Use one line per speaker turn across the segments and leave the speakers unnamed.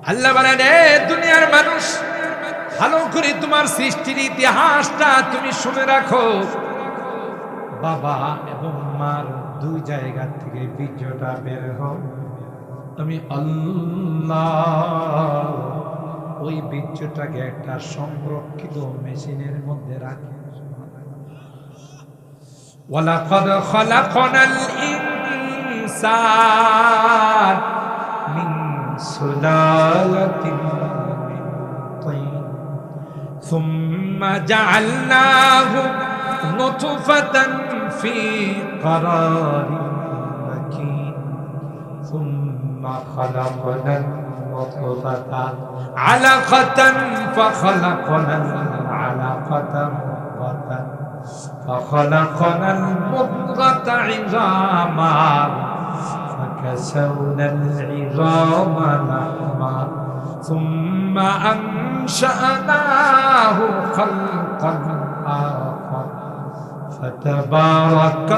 আল্লাহ বলেন, এ দুনিয়ার মানুষ, ভালো করে তোমার সৃষ্টির ইতিহাসটা তুমি শুনে রাখো। বাবা এবং মার দুই জায়গা থেকে বীর্যটা বের হয়, আমি আল্লাহ ওই বীর্যটাকে একটা সংরক্ষিত মেশিনের মধ্যে রাখি। ওয়ালাকাদ খালাকনাল ইনসান মিন সুলালাতিন মিন তিন সুম্মা জাআলনাহু নুতফাতান ফি ক্বারারিন মাকিন সুম্মা খালাকনাল মুতফাতা আলাকাতান ফাখালাকনাল আলাকাতা মুদগাতান فخلقنا المضغة عظاما فكسونا العظام لحما ثم أنشأناه خلقا آخر فتبارك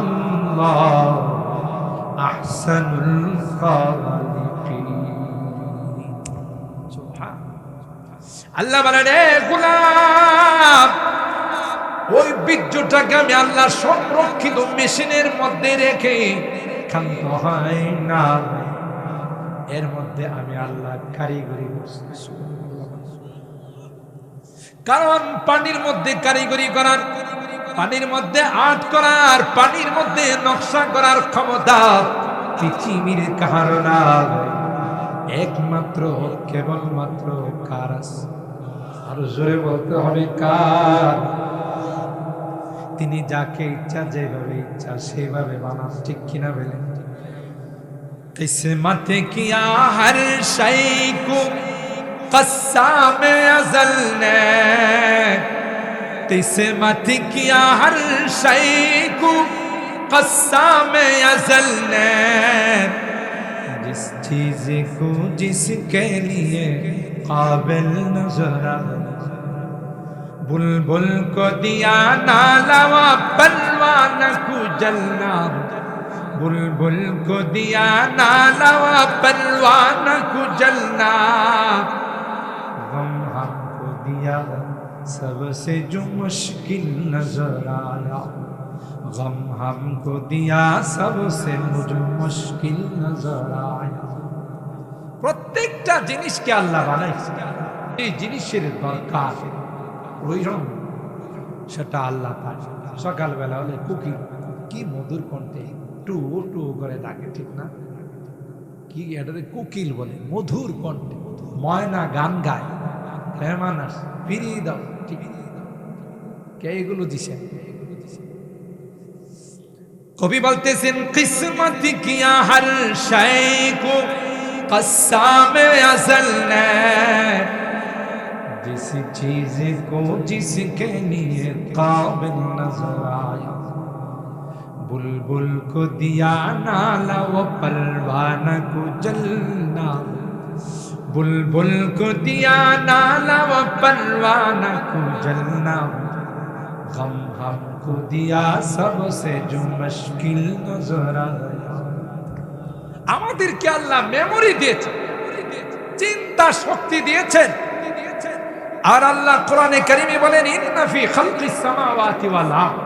الله أحسن الخالقين। আল্লাহ বলেন, রে গোলাম, ওই বীর্যটাকে আমি আল্লাহ সংরক্ষিত মেশিনের মধ্যে রেখে ক্ষান্ত হয় না, এর মধ্যে আমি আল্লাহ কারিগরি করছি। কারণ পানির মধ্যে কারিগরি করার, পানির মধ্যে আর্ট করার, পানির মধ্যে নকশা করার ক্ষমতা পৃথিবীর কারো নাই, একমাত্র কেবলমাত্র কার আছে? আরো জোরে বলতে হবে কার? তিনি যাকে ইচ্ছা যেভাবে ইচ্ছা সেভাবে বানান, ঠিক কিনা বলেন? কিসমত কিয়া হর শাই কো কসাম আজল নে, কিসমত কিয়া হর শাই কো কসাম আজল নে, जिस चीज को जिसके लिए काबिल नजर आए, बुलबुल को दिया नाला व परवान को जलना, बुलबुल को दिया नाला व परवान को जलना, गम हमको दिया सबसे जो मुश्किल नजर आया, गम हमको दिया सबसे मुझे मुश्किल नजर आया। প্রত্যেকটা জিনিসকে আল্লাহ বানাইছে, এই জিনিসের দরকার প্রয়োজন সেটা আল্লাহ পায়। সকালবেলা হলে কুকি কি মধুর কণ্ঠে টু টু করে ডাকে, ঠিক না? কি এটাতে কোকিল বলে, মধুর কণ্ঠে। ময়না গান গায়, মেহমান আসে, ফিরিয়ে দাও, ঠিক? কে এগুলো দিছে? কবি বলতেছেন, কিসমত কিয়া হর শাই কো কসাম আজল নে, जिस चीज को जिसके लिए काबिल नजर आया, बुलबुल को दिया नाला वो परवाना को जलना, बुलबुल को दिया नाला वो परवाना को जलना, गम हमको दिया सबसे जो मुश्किल नजर आया। আমাদেরকে আল্লাহ মেমোরি দিয়েছেন, চিন্তা শক্তি দিয়েছেন। আর আল্লাহ কোরআনে কারিমে বলেন, ইন্না ফি খালকিস সামাওয়াতি ওয়াল আরদ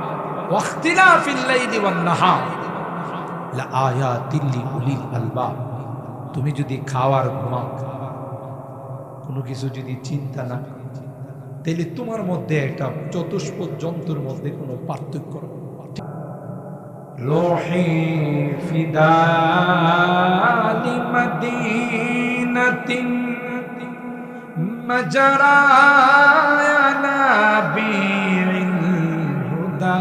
ওয়া ইখতিলাফিল লাইলি ওয়ান নাহার লাআয়াতিল লিউলিল আলবাব। তুমি যদি খাওয়ার ঘুমাও, কোনো কিছু যদি চিন্তা না, তাহলে তোমার মধ্যে একটা চতুষ্পদ জন্তুর মধ্যে কোনো পার্থক্য নেই। রূহি ফিদালি মদিনাতিন মজরা নাবিল হুদা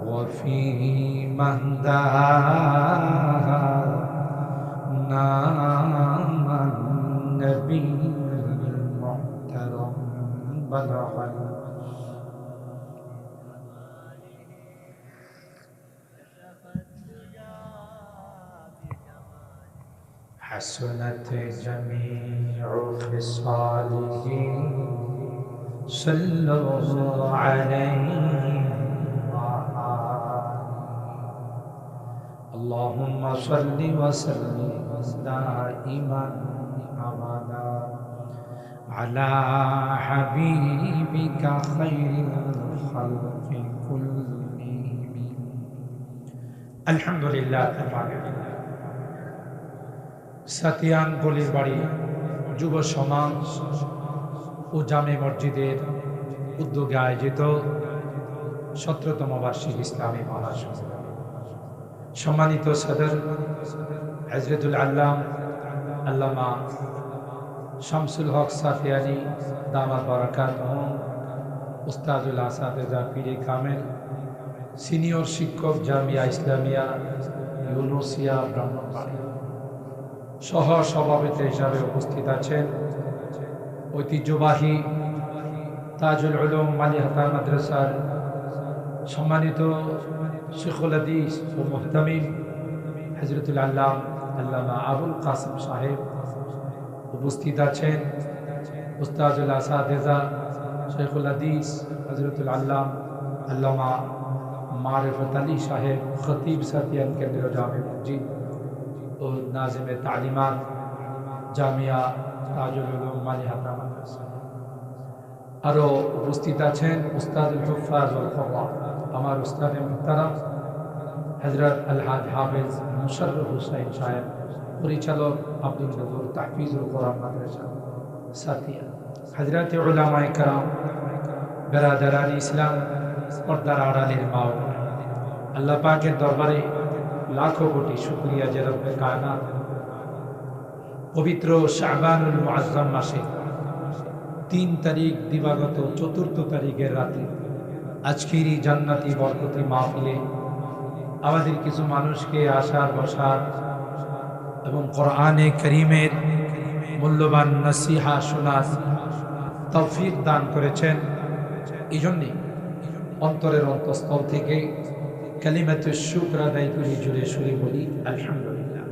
ওয়া ফি মাহদা নামান নবী মুহতারাম বলহান। حسنت جميع خصاله صلوا عليه اللهم صل وسلم دائما أبدا على حبيبك خير الخلق كلهم الحمد لله সাতিয়ান গলির বাড়ি যুব সমাজ ও জামে মসজিদের উদ্যোগে আয়োজিত 17তম বার্ষিক ইসলামী মহাসভা সম্মানিত সদর হযরতুল আল্লামা শামসুল হক সাফিয়ানি দামাত বারাকাতুহু উস্তাদুল আসাতিজা পীরে কামেল সিনিয়র শিক্ষক জামিয়া ইসলামিয়া ইউনুসিয়া ব্রাহ্মণবাড়ী সহ সভাপতি হিসাবে উপস্থিত আছেন ঐতিহ্যবাহী তাজুল উলুম মালিহাতা মাদ্রাসার সম্মানিত শেখুল হাদিস ও মুহতামিম হযরতুল আল্লামা আবুল কাসিম সাহেব উপস্থিত আছেন উস্তাদুল আসাতিজা শেখুল হাদিস হযরতুল আল্লামা মারিফত আলী সাহেব খতিব সাতিয়ান কেন্দ্রীয় জামে মসজিদ ও নাজিমে তালিমাত জামিয়া তাজুল উলুম মালিহাতা মাদ্রাসা আরও উপস্থিত আছেন উস্তাদুল হুফাজ ওয়াল কুরআন আমার উস্তাদে মুহতারাম হযরত আলহাজ হাফেজ মুশাররফ হুসাইন সাহেব পরিচালক আব্দুল গফুর তাহফিজুল কোরআন মাদ্রাসা সাতিয়া হযরত উলামায়ে কেরাম বেরাদারান ইসলাম পর্দার আড়ালের মা ও বোনেরা আল্লাহ পাকের দরবারে লাখো কোটি শুকরিয়া যে রব্বে কায়নাত পবিত্র শাবানুল মুআজ্জম মাসে 3 তারিখ দিবাগত 4 তারিখের রাতে আজকের এই জান্নাতি বরকতি মাহফিলে আমাদের কিছু মানুষকে আসার বসার এবং কোরআনে কারীমের মূল্যবান নসিহা শোনার তৌফিক দান করেছেন। এই জন্যে অন্তরের অন্তঃস্থল থেকে কালিমাতুশ শুকর আদায় করি, জোরে সুরে বলি আলহামদুলিল্লাহ।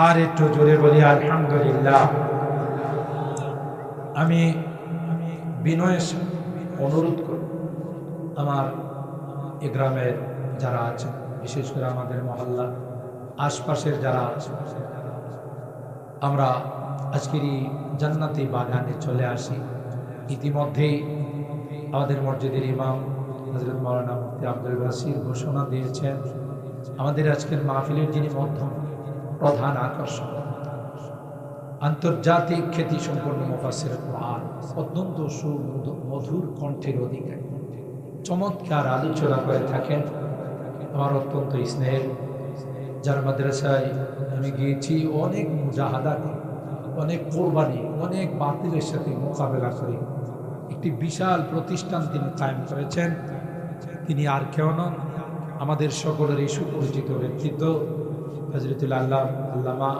আর একটু জোরে বলি আলহামদুলিল্লাহ। আমি বিনয়ের অনুরোধ করব আমার এ গ্রামের যারা আছেন, বিশেষ করে আমাদের মহল্লা আশপাশের যারা আছে, আমরা আজকের এই জান্নাতি বাগানে চলে আসি। ইতিমধ্যেই আমাদের মসজিদের ইমাম হযরত মাওলানা মুফতি আব্দুল বাসির ঘোষণা দিয়েছেন আমাদের আজকের মাহফিলের যিনি মধ্যম প্রধান আকর্ষণ, আন্তর্জাতিক খ্যাতি সম্পন্ন মুফাসসির কোরআন, অত্যন্ত সুমধুর কণ্ঠের অধিকারী, চমৎকার আলোচনা করে থাকেন আমার অত্যন্ত স্নেহের, যার মাদ্রাসায় আমি গিয়েছি। অনেক মুজাহাদা করে, অনেক কোরবানি, অনেক বাতিলের সাথে মোকাবেলা করে একটি বিশাল প্রতিষ্ঠান তিনি কায়েম করেছেন। তিনি আর কেউ নন, আমাদের সকলের এই সুপরিচিত ব্যক্তিত্ব হযরতুল আল্লামা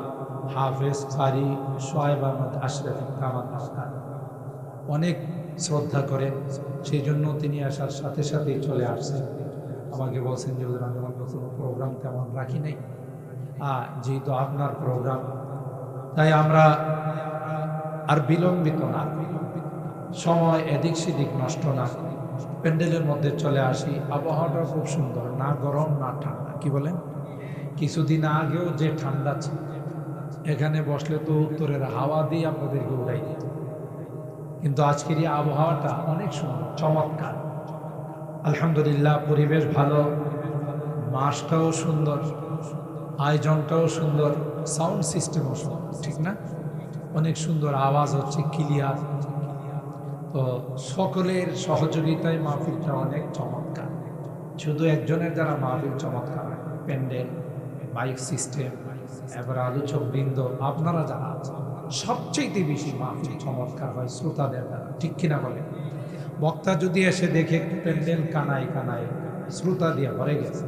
হাফেজ কারি সোহাইব আহমদ আশরাফি কামাল মাস্তান। অনেক শ্রদ্ধা করেন, সেই জন্য তিনি আসার সাথে সাথেই চলে আসছেন। আমাকে বলছেন যে হুজুর আমি কোনো প্রোগ্রাম তেমন রাখি নাই, যেহেতু আপনার প্রোগ্রাম, তাই আমরা আর বিলম্বিত না, সময় এদিক সেদিক নষ্ট না, প্যান্ডেলের মধ্যে চলে আসি। আবহাওয়াটা খুব সুন্দর, না গরম না ঠান্ডা। কি বলেন? কিছুদিন আগেও যে ঠান্ডা ছিল, এখানে বসলে তো উত্তরের হাওয়া দিয়ে আপনাদেরকে উড়াই দিত, কিন্তু আজকের এই আবহাওয়াটা অনেক সুন্দর, চমৎকার। আলহামদুলিল্লাহ, পরিবেশ ভালো, মাসটাও সুন্দর, আয়োজনটাও সুন্দর, সাউন্ড সিস্টেমও সুন্দর, ঠিক না? অনেক সুন্দর আওয়াজ হচ্ছে, ক্লিয়ার। তো সকলের সহযোগিতায় মাহফিলটা অনেক চমৎকার। শুধু একজনের দ্বারা মাহফিল চমৎকার হয়, প্যান্ডেল, মাইক সিস্টেম, এবার আলোচক বৃন্দ, আপনারা যারা আছেন, সবচেয়ে বেশি মাহফিল চমৎকার হয় শ্রোতাদের দ্বারা, ঠিক কিনা বলে? বক্তা যদি এসে দেখে প্যান্ডেল কানায় কানায় শ্রোতা দিয়ে ভরে গেছে,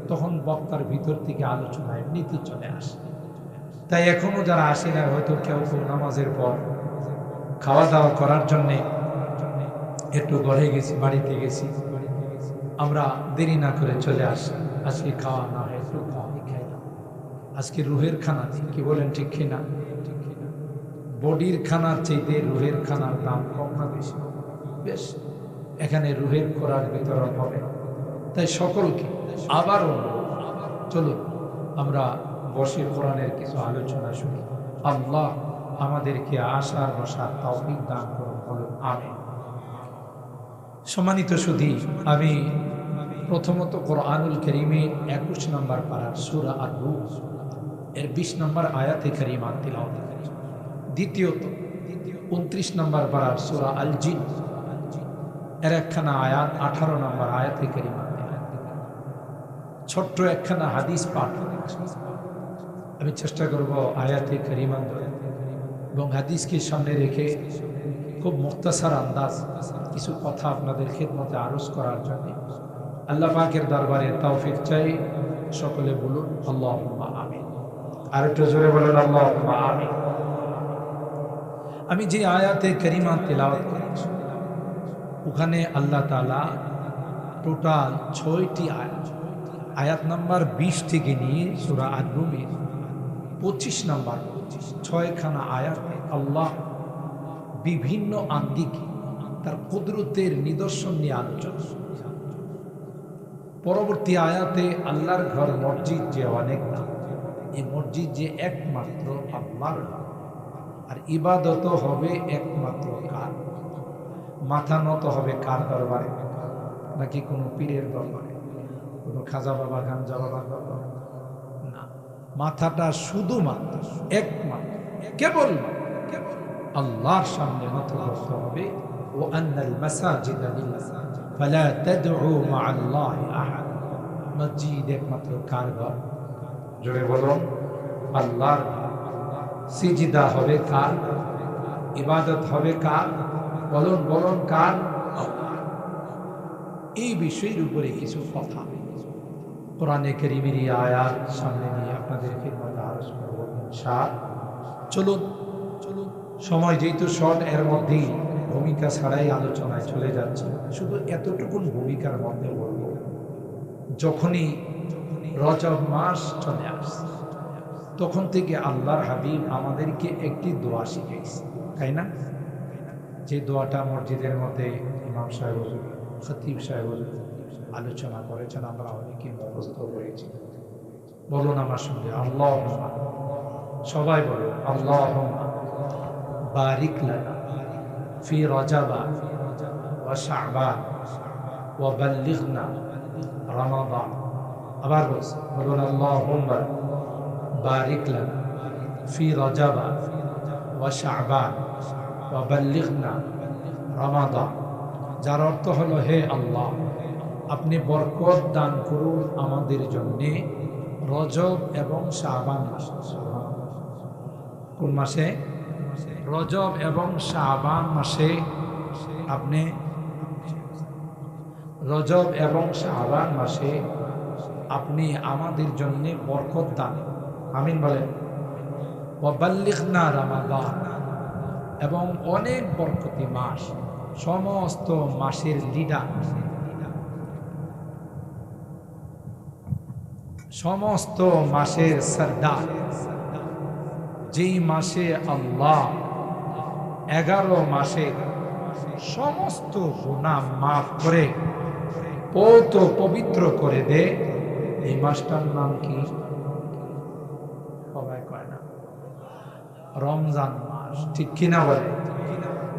তখন বক্তার ভিতর থেকে আলোচনা এমনিতেই চলে আসে। তাই এখনো যারা আসে না, হয়তো কেউ কেউ নামাজের পর খাওয়া দাওয়া করার জন্যে একটু ঘরে গেছি, বাড়িতে গেছি, আমরা দেরি না করে চলে আসি। আজকে খাওয়া না হয় একটু খাইলাম, আজকে রুহের খানা, কি বলেন ঠিক কিনা? বডির খানার চাইতে রুহের খানার দাম কম না বেশি? বেশ, এখানে রুহের খোরাক বিতরণ হবে। তাই সকলকে আবারও
চলুন আমরা বসে কোরআনের কিছু আলোচনা শুনি। আল্লাহ আমাদেরকে আশার বসার তৌফিক দান করুন, বলুন আমিন। সম্মানিত সুধী, আমি প্রথমত কোরআনুল কারীমে 21 নম্বর পারার সূরা আর-রূম এর 20 নম্বর আয়াতে কারিমা তিলাওয়াত করি। দ্বিতীয়ত 29 নম্বর পারার সূরা আল জিন এর একখানা আয়াত 18 নম্বর আয়াতে কারিমা তিলাওয়াত করি। ছোট্ট একখানা হাদিস পাঠ আমি চেষ্টা করব আয়াতে কারিমা এবং হাদিসকে সামনে রেখে খুব মুখতাসার আন্দাজ কিছু কথা আপনাদের খিদমতে আরজ করার জন্য আল্লাহ পাকের দরবারে তৌফিক চাই। সকলে বলুন আল্লাহুম্মা আমিন। আর একটু জোরে বলুন আল্লাহুম্মা আমিন। আমি যে আয়াতে কারিমা তেলাওয়াত করেছি ওখানে আল্লাহ তাআলা টোটাল 6টি আয়াত, আয়াত নাম্বার 20 থেকে নিয়ে সূরা আর-রূমের 25 নম্বর 6খানা আয়াতে আল্লাহ বিভিন্ন আঙ্গিকে তার কুদরতের নিদর্শন নিয়ে আলোচনা। পরবর্তী আয়াতে আল্লাহর ঘর মসজিদ যে অনেক নাম, এই মসজিদ যে একমাত্র আল্লাহর ঘর, আর ইবাদত হবে একমাত্র কার? মাথা নত হবে কার দরবারে? নাকি কোনো পীরের দরবারে, কোনো খাজা বাবা গাঞ্জা বাবার দরবারে? না, মাথাটা শুধুমাত্র একমাত্র কেবল আল্লাহর সামনে নত করতে হবে। ও আন্নাল মাসাজিদা লিল্লাহ ফালা তাদউ মা'আল্লাহি আহাদ। মসজিদ একমাত্র কার ঘর? জোরে বলুন আল্লাহর। সিজদা হবে কার? ইবাদত হবে কার? বলুন বলুন কার? এই বিষয়ের উপরে কিছু কথা কোরআনে কারীমের আয়াত সামনে নিয়ে আপনাদের খিদমতে আরজ করব ইনশাআল্লাহ। চলুন সময় যেহেতু শর্ট, এর মধ্যেই ভূমিকা ছাড়াই আলোচনায় চলে যাচ্ছে। শুধু এতটুকুন ভূমিকার মধ্যে বলব, যখনই রজব মাস চলে আসছে তখন থেকে আল্লাহর হাবিব আমাদেরকে একটি দোয়া শিখাইছে, তাই না? যে দোয়াটা মসজিদের মধ্যে ইমাম সাহেব হুজুর, খতিব সাহেব হুজুর আলোচনা করেছেন, আমরা অনেকে মুখস্থ করেছি। বলুন আমার সঙ্গে আল্লাহুম্মা, সবাই বলুন আল্লাহুম্মা বারিক লানা ফি রজাবা ওয়া শাবান ওয়া বাল্লিগনা রমাদান। আবার বলুন আল্লাহুম্মা বারিক লানা ফি রজাবা ওয়া শাবান ওয়া বাল্লিগনা রমাদান। যার অর্থ হলো, হে আল্লাহ, আপনি বরকত দান করুন আমাদের জন্যে রজব এবং শাবান মাসে। কোন মাসে? রজব এবং শাবান মাসে আপনি, রজব এবং শাবান মাসে আপনি আমাদের জন্য বরকত দান। আমিন বলেন। ওয়া বাল্লিগনা রমাদান, এবং অনেক বরকতি মাস, সমস্ত মাসের লিডার, সমস্ত মাসের সরদার, যেই মাসে আল্লাহ 11 মাসে সমস্ত গুনাহ মাফ করে পৌত পবিত্র করে দে, এই মাসটার নাম কি? সবাই কয় না? রমজান মাস, ঠিক কিনা বলে?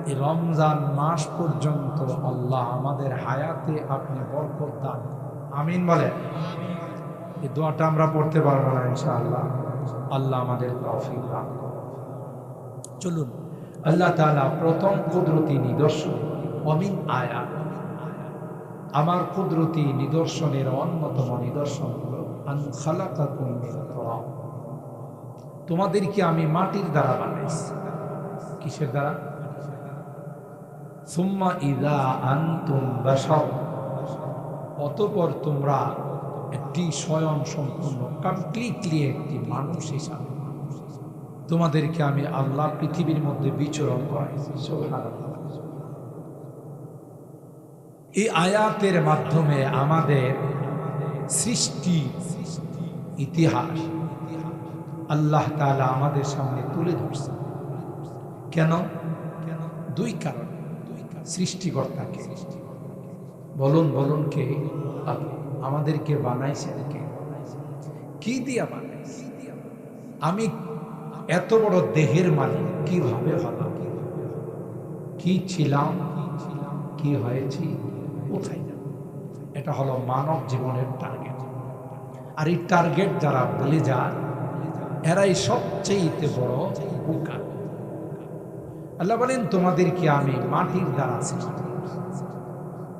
এই রমজান মাস পর্যন্ত আল্লাহ আমাদের হায়াতে আপনি বরকত দান। আমিন বলে। এই দোয়াটা আমরা পড়তে পারবো না ইনশাআল্লাহ, আল্লাহ আমাদের তৌফিক দান করুন। চলুন আল্লাহ তাআলা প্রথম কুদরতি নিদর্শন, অমিন আয়াত, আমার কুদরতি নিদর্শনের অন্যতম নিদর্শন হলো আন খালাকাকুম মিন তুরাব, তোমাদেরকে আমি মাটির দ্বারা বানাইছি। কিসের দ্বারা? সুম্মা ইযা আনতুম বাশার, অতঃপর তোমরা একটি স্বয়ং সম্পূর্ণ কমপ্লিটলি একটি মানুষ হিসাবে তোমাদেরকে আমি আল্লাহ পৃথিবীর মধ্যে বিচরণ করাইছি। সুবহানাল্লাহ। এই আয়াতের মাধ্যমে আমাদের সৃষ্টি ইতিহাস আল্লাহ তাআলা আমাদের সামনে তুলে ধরছে। কেন? দুই কারণ। সৃষ্টিকর্তাকে বলুন বলুন কে? আমাদেরকে বানাইছেন কে? কি দিয়া বানাইছে? আমি এত বড় দেহের মালিক কিভাবে হলাম? কি ছিলাম, কি হয়েছি, কোথায় যাব? এটা হলো মানব জীবনের টার্গেট। আর এই টার্গেট যারা বলে যায় এরাই সবচেয়ে বড় বোকা। আল্লাহ বলেন তোমাদেরকে আমি মাটির দ্বারা সৃষ্টি করেছি।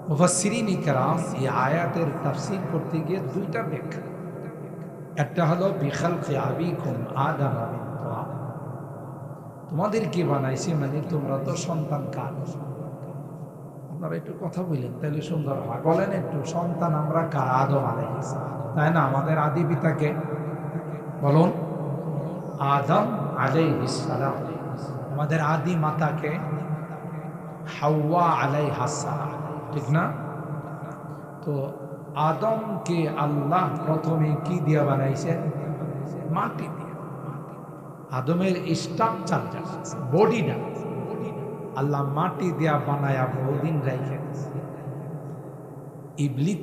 মুফাসসিরিন ইকরাম এই আয়াতের তাফসীর করতে গিয়ে দুইটা ব্যাখ্যা। একটা হলো বিখালকি আবিকুম আদম মিন তুরাব, তোমাদেরকে বানাইছি মানে তোমরা তো সন্তান কার? আপনারা একটু কথা বললেন তাহলে সুন্দর হয়। বলেন একটু, সন্তান আমরা কার? আদম আলাইহিস সালাম, তাই না? আমাদের আদি পিতাকে বলুন, আদম আলাইহিস সালাম। আমাদের আদি মাতাকে হাওয়া আলাইহাস সালাম, ঠিক না? তো আদমকে আল্লাহ প্রথমে কি দিয়ে বানাইছেন? মাটি দিয়ে। আদমের স্ট্রাকচার বডিটা আল্লাহ মাটি দিয়া বানায়া বহুদিন রাইখে দিয়েছে। ইবলিস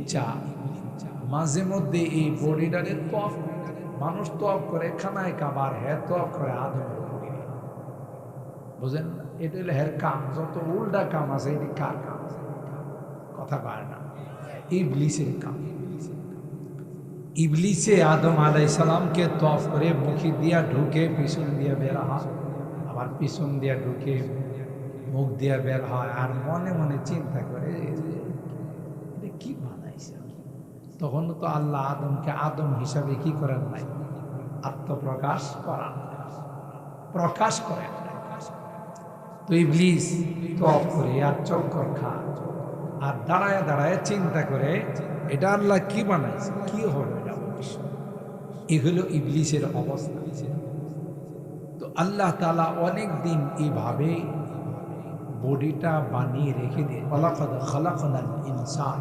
মাঝে মধ্যে এই বডিটারে তফ, মানুষ তফ করে খানায় কাবার, হ্যাঁ তফ করে আদমের বডি। বুঝেন? এটা হলো হের কাম। যত উল্টা কাম আছে এটি কার কাম? কথা পারে না, ইবলিসের কাম। ইবলিসে আদম আলাইহিস সালামকে তফ করে মুখে দিয়া ঢুকে পিছন দিয়ে বের হয়, আবার পিছন দিয়া ঢুকে মুখ দিয়া বের হয়, আর মনে মনে চিন্তা করে এটা কি বানাইছে। তখন তো আল্লাহ আদমকে আদম হিসাবে কি করেন নাই? আত্মপ্রকাশ করান, প্রকাশ করেন। তো ইবলিস তফ করে আর চক্কর খায় আর দাঁড়ায় দাঁড়ায় চিন্তা করে এটা আল্লাহ কি বানাইছে, কি হবে এটা ভবিষ্যৎ। এগুলো ইবলিসের অবস্থা। তো আল্লাহ তাআলা অনেক দিন এইভাবে বডিটা বানিয়ে রেখে দিয়ে, ওয়ালাকাদ খালাকনাল ইনসান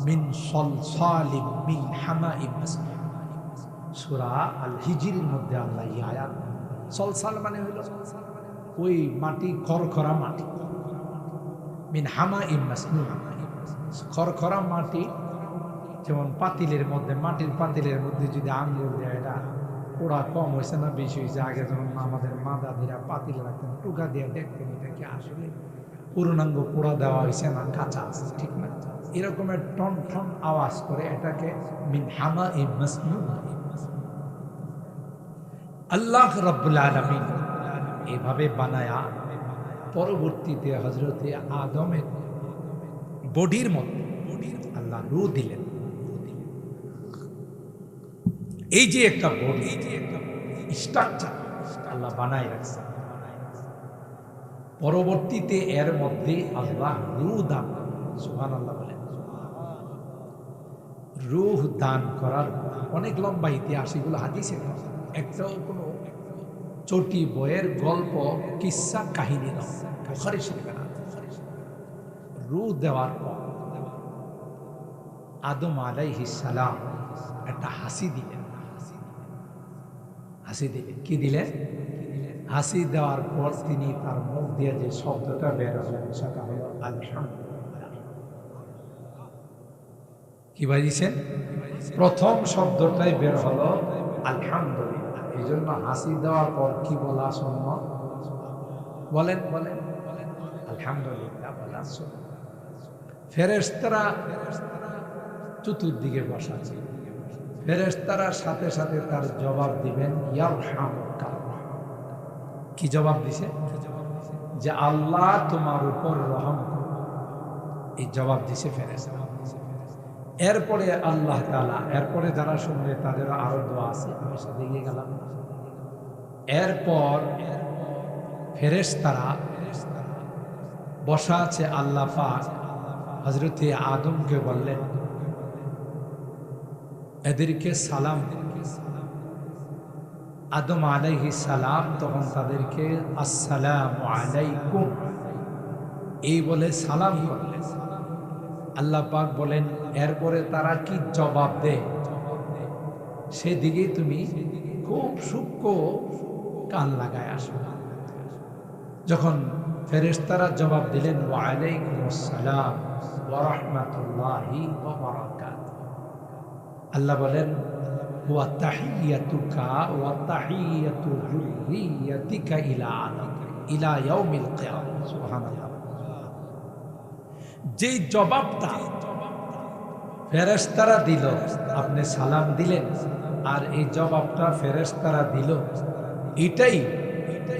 মিন সলসালিম মিন হামাইম মাসনুন, সূরা আল হিজরির মধ্যে আল্লাহ এই আয়াত। সলসাল মানে হলো ওই মাটি, খরখরা মাটি। মিন হামাইম মাসনুন, খরখরা মাটি। যেমন পাতিলের মধ্যে, মাটির পাতিলের মধ্যে যদি আঙ্গুল দেয়, এটা পোড়া কম হয়েছে না বেশি হয়েছে? আগে যেমন আমাদের মা দাদিরা পাতিল রাখতেন, টুকা দিয়ে দেখতেন এটা কি আসলে পূর্ণাঙ্গ পোড়া দেওয়া হয়েছে না কাঁচা আছে, ঠিক না? এরকমের টন টন আওয়াজ করে এটাকে মিন হামাইম মাসনুন। আল্লাহ রাব্বুল আলামিন এভাবে বানায়া পরবর্তীতে হযরতে আদমের বডির মধ্যে আল্লাহ রূহ দিলেন। এই যে একটা বডি, এই যে একটা স্ট্রাকচার আল্লাহ বানায় রাখছে, পরবর্তীতে এর মধ্যে আল্লাহ রূহ দান। সুবহানাল্লাহ বলেন। রূহ দান করার অনেক লম্বা ইতিহাস, এগুলো হাদিসে একটাও কোনো চটি বইয়ের গল্প কিসসা কাহিনী নয়, বুখারী শরীফে না। রূহ দেওয়ার পর আদম আলাইহিস সালাম একটা হাসি দিলেন। হাসি দিলেন, কি দিলেন? হাসি দেওয়ার পর তিনি তার মুখ দিয়ে যে শব্দটা বের হলেন সেটা হলো আলহামদুলিল্লাহ। কি বাজিয়েছেন? প্রথম শব্দটাই বের হলো আলহামদুলিল্লাহ। এই জন্য হাসি দেওয়ার পর কি বলা সুন্নাত? বলেন বলেন, আলহামদুলিল্লাহ বলা সুন্নাত। ফেরেশতারা চতুর্দিকে বসা আছে, ফেরেশতারা সাথে সাথে তার জবাব দিবেন ইয়ারহামুকাল্লাহ। কি জবাব দিছে? যে আল্লাহ তোমার উপর রহম করুন, এই জবাব দিছে ফেরেশতারা। এরপরে আল্লাহ তাআলা, এরপরে যারা শুনবে তাদের আরো দোয়া আছে, আমি সেদিকে গেলাম। এরপর ফেরেশতারা বসা আছে, আল্লাহ পাক হযরতে আদমকে বললেন এদেরকে সালাম। আদম আলাইহিস সালাম তখন তাদেরকে আসসালামু আলাইকুম এই বলে সালাম করলেন। আল্লাহ পাক বলেন এরপরে তারা কি জবাব দেয় সেদিকে তুমি খুব সূক্ষ্ম কান লাগায় আসো। যখন ফেরেশতারা জবাব দিলেন ওয়া আলাইকুমুস সালাম ওয়া রাহমাতুল্লাহি ওয়া বারাকাতুহু, আল্লাহ বলেন ওয়া তাহিয়াতুকা ওয়া তাহিয়াতু যুররিয়াতিকা ইলা ইয়াউমিল কিয়ামah। সুবহানাল্লাহ। যেই জবাবটা ফেরেশতারা দিল, আপনি সালাম দিলেন আর এই জবাবটা ফেরেশতারা দিল,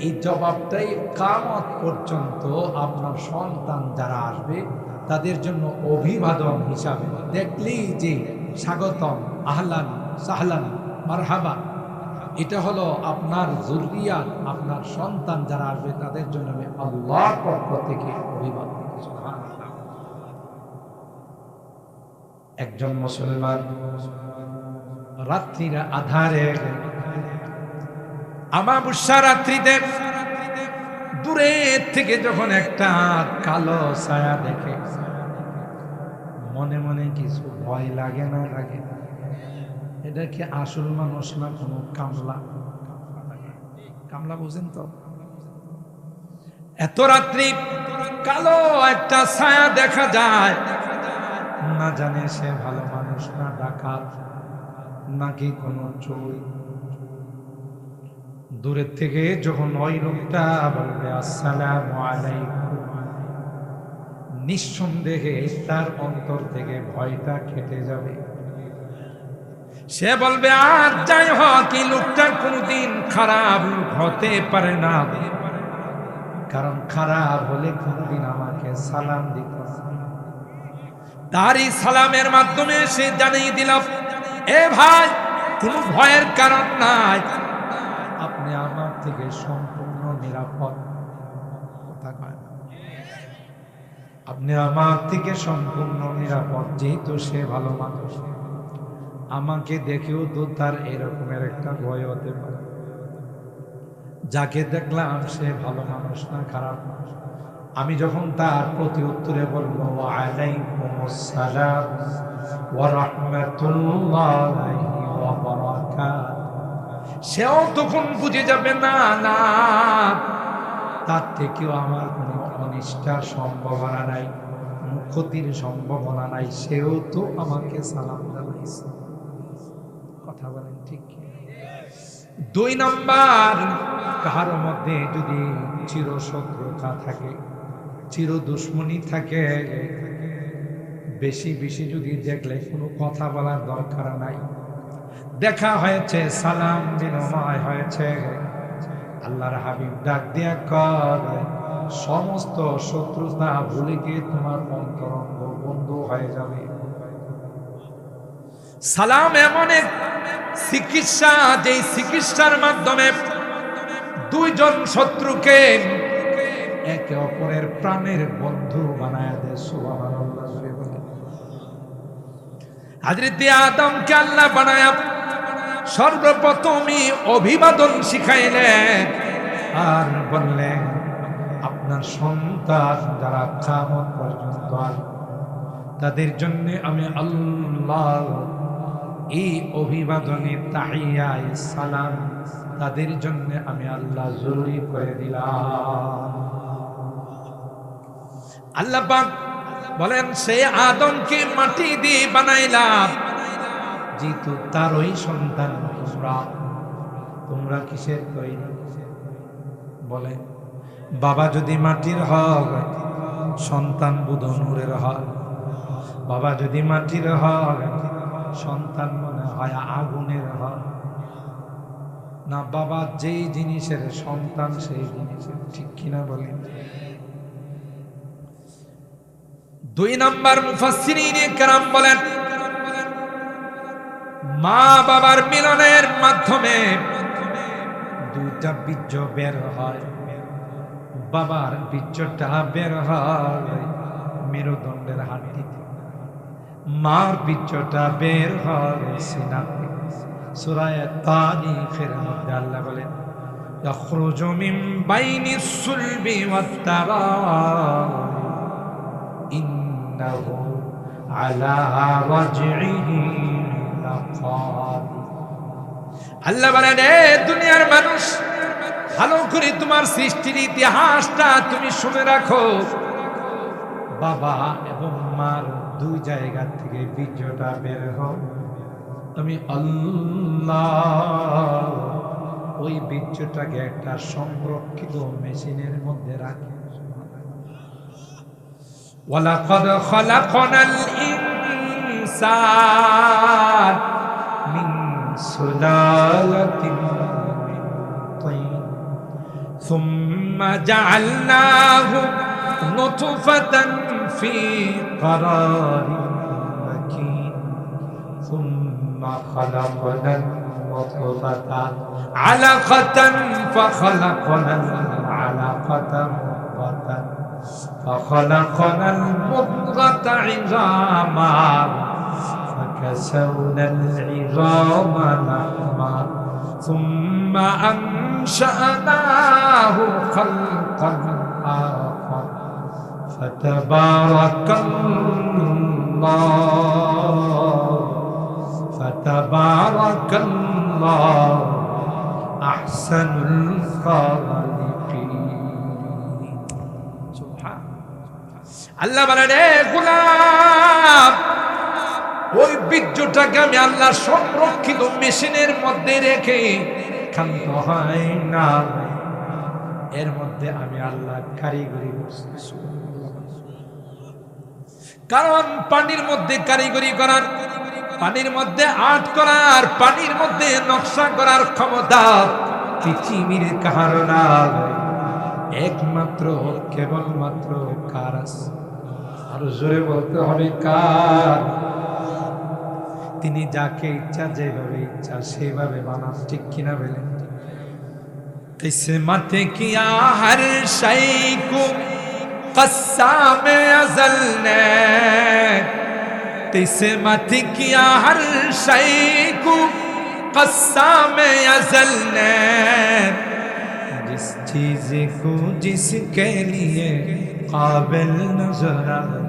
এই জবাবটাই কিয়ামত পর্যন্ত আপনার সন্তান যারা আসবে তাদের জন্য অভিবাদন হিসাবে, দেখলেই যে স্বাগতম, আহলান সাহলান মারহাবা, এটা হলো আপনার যুররিয়াত, আপনার সন্তান যারা আসবে তাদের জন্য আমি আল্লাহর পক্ষ থেকে অভিবাদন। সুবহানাল্লাহ। একজন মুসলমান রাত্রির আধারে, আমাবস্যা রাত্রিতে দূরে থেকে যখন একটা কালো ছায়া দেখে, মনে মনে কিছু ভয় লাগে না লাগে? এটা কি আসল মানুষ না কোনো কামলা? কামলা বুঝেন তো? এত রাত্রি কালো একটা ছায়া দেখা যায়, না জানে সে ভালো মানুষ না ডাকাত নাকি কোনো চোর। দূরের থেকে যখন ওই লোকটা বলবে আসসালামু আলাইকুম, নিঃসন্দেহে তার অন্তর থেকে ভয়টা কেটে যাবে। সে বলবে আর যাই হোক, এই লোকটা কোনদিন খারাপ হতে পারে না, কারণ খারাপ হলে কোনদিন আমাকে সালাম দিত। তারই সালামের মাধ্যমে সে জানিয়ে দিল, এ ভাই, কোনো ভয়ের কারণ নাই, আপনি আমার থেকে সম্পূর্ণ নিরাপদ। কথা কয় না? আপনি আমার থেকে সম্পূর্ণ নিরাপদ। যেহেতু সে ভালো মানুষ, আমাকে দেখেও তো তার এরকমের একটা ভয় হতে পারে। যাকে দেখলাম সে ভালো মানুষ না খারাপ মানুষ, আমি যখন তার প্রতি উত্তরে বলবো ওয়ালাইকুমুস সালাম ওয়া রাহমাতুল্লাহি ওয়া বারাকাতুহু, সেও তখন বুঝে যাবে না না, তার থেকেও আমার কোনো অনিষ্টার সম্ভাবনা নাই, কোনো ক্ষতির সম্ভাবনা নাই, সেও তো আমাকে সালাম জানাইছে। কথা বলেন ঠিক কি? 2 নাম্বার, কারো মধ্যে যদি চিরশত্রুতা থাকে, চির দুশ্মনী থাকে, বেশি বেশি যদি দেখলে কোনো কথা বলার দরকার নাই, দেখা হয়েছে, সালাম বিনিময় হয়েছে, আল্লাহর হাবিব ডাক দিয়া কর, সমস্ত শত্রুতা ভুলে গিয়ে তোমার অন্তরঙ্গ বন্ধু হয়ে যাবে। সালাম এমন এক চিকিৎসা, যে চিকিৎসার মাধ্যমে 2 জন শত্রুকে একে অপরের প্রাণের বন্ধু বানায় দেয়। সুবহানাল্লাহ। হযরত আদমকে আল্লাহ বানায়া সর্বপ্রথমই অভিবাদন শিখাইলেন আর বললেন, আপনার সন্তান যারা কিয়ামত পর্যন্ত তাদের জন্য আমি আল্লাহ এই অভিবাদনে তাহিয়ায়ে সালাম তাদের জন্য আমি আল্লাহ জরুরি করে দিলাম। আল্লাহ পাক বলেন, সে আদমকে মাটি দিয়ে বানাইলাম, যেহেতু তার ওই সন্তান তোমরা কিসের তৈরি? বলে, বাবা যদি মাটির হয় সন্তান বুধ নূরের হয়, বাবা যদি মাটির হয় সন্তান মনে হয় আগুনের হয় না। বাবা যেই জিনিসের সন্তান সেই জিনিসের, ঠিক কিনা বলেন? 2 নাম্বার, মুফাসসিরিনে কেরাম বলেন, মা বাবার মিলনের মাধ্যমে 2টা বীর্য বের হয়। বাবার বীর্যটা বের হয় মেরুদণ্ডের হাড়িতে, মার বীর্যটা বের হয় সিনাতে। সূরা তারিখের মধ্যে আল্লাহ বলেন, ইয়াখরুজু মিন বাইনিস সুলবি ওয়াত তারাইব ইন্নাহু আলা ওয়াজইহি লাকাদির। আল্লাহ বলেন, এ দুনিয়ার মানুষ, ভালো করে তোমার সৃষ্টির ইতিহাসটা তুমি শুনে রাখো। বাবা এবং মার 2 জায়গা থেকে বীর্যটা বের হয়, আমি আল্লাহ ওই বীর্যটাকে একটা সংরক্ষিত মেশিনের মধ্যে রাখি।
ওয়ালাকাদ খালাকনাল ইনসান
মিন সুলালাতিন মিন তিন
সুম্মা জাআলনাহু নুতফাতান ফি
قرارٍ مكين ثم خلقنا النطفة
علقة
فخلقنا العلقة مضغة فخلقنا المضغة عظاما فكسونا العظام لحما ثم أنشأناه خلقا آخر فتبارك الله أحسن الخالقين
سبحان আল্লাহ বলেন রে গোলাম, ওই বীর্যটাকে আমি আল্লাহ সংরক্ষিত মেশিনের মধ্যে রেখে
ক্ষান্ত হয় না, এর মধ্যে আমি আল্লাহ কারিগরি করছি।
কারণ পানির মধ্যে কারিগরি করার, পানির মধ্যে আর্ট করার, পানির মধ্যে নকশা করার ক্ষমতা
পৃথিবীর কারো না, একমাত্র কেবলমাত্র কার আছে? আরো জোরে বলতে হবে কার? তিনি যাকে ইচ্ছা যেভাবে ইচ্ছা সেভাবে বানান, ঠিক কিনা বলেন?
किस्मत किया हर शय को कस्साम अज़ल ने, किस्मत किया हर शय को कस्साम अज़ल ने,
जिस चीज को जिसके लिए काबिल नजर आए,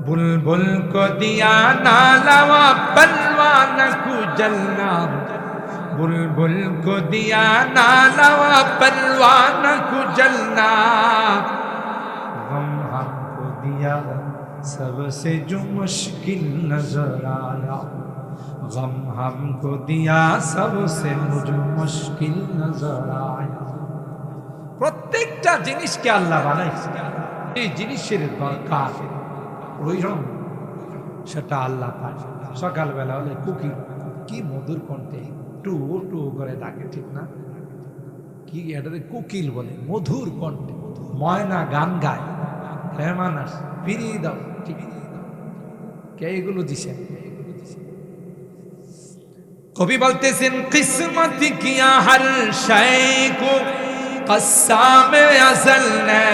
बुलबुल को दिया नालावा बलवान को जलना, बुलबुल को दिया नालावा बलवान को जलना,
गम हमको दिया सबसे जो मुश्किल नजर आया, गम हमको दिया सबसे मुझे मुश्किल नजर आया।
প্রত্যেকটা জিনিসকে আল্লাহ বানাইছে, এই জিনিসের দরকার প্রয়োজন সেটা আল্লাহ পায়। সকালবেলা হলে কুকিল কি মধুর কণ্ঠে টু টু করে ডাকে, ঠিক না? কি এটাতে কোকিল বলে, মধুর কণ্ঠে। ময়না গান গায়, মেহমান আস ফিরিয়ে দাও, ঠিক? কে এগুলো দিছে? কবি বলতেছেন কিসমত কিয়া হর শায় কো কসাম আজল নে,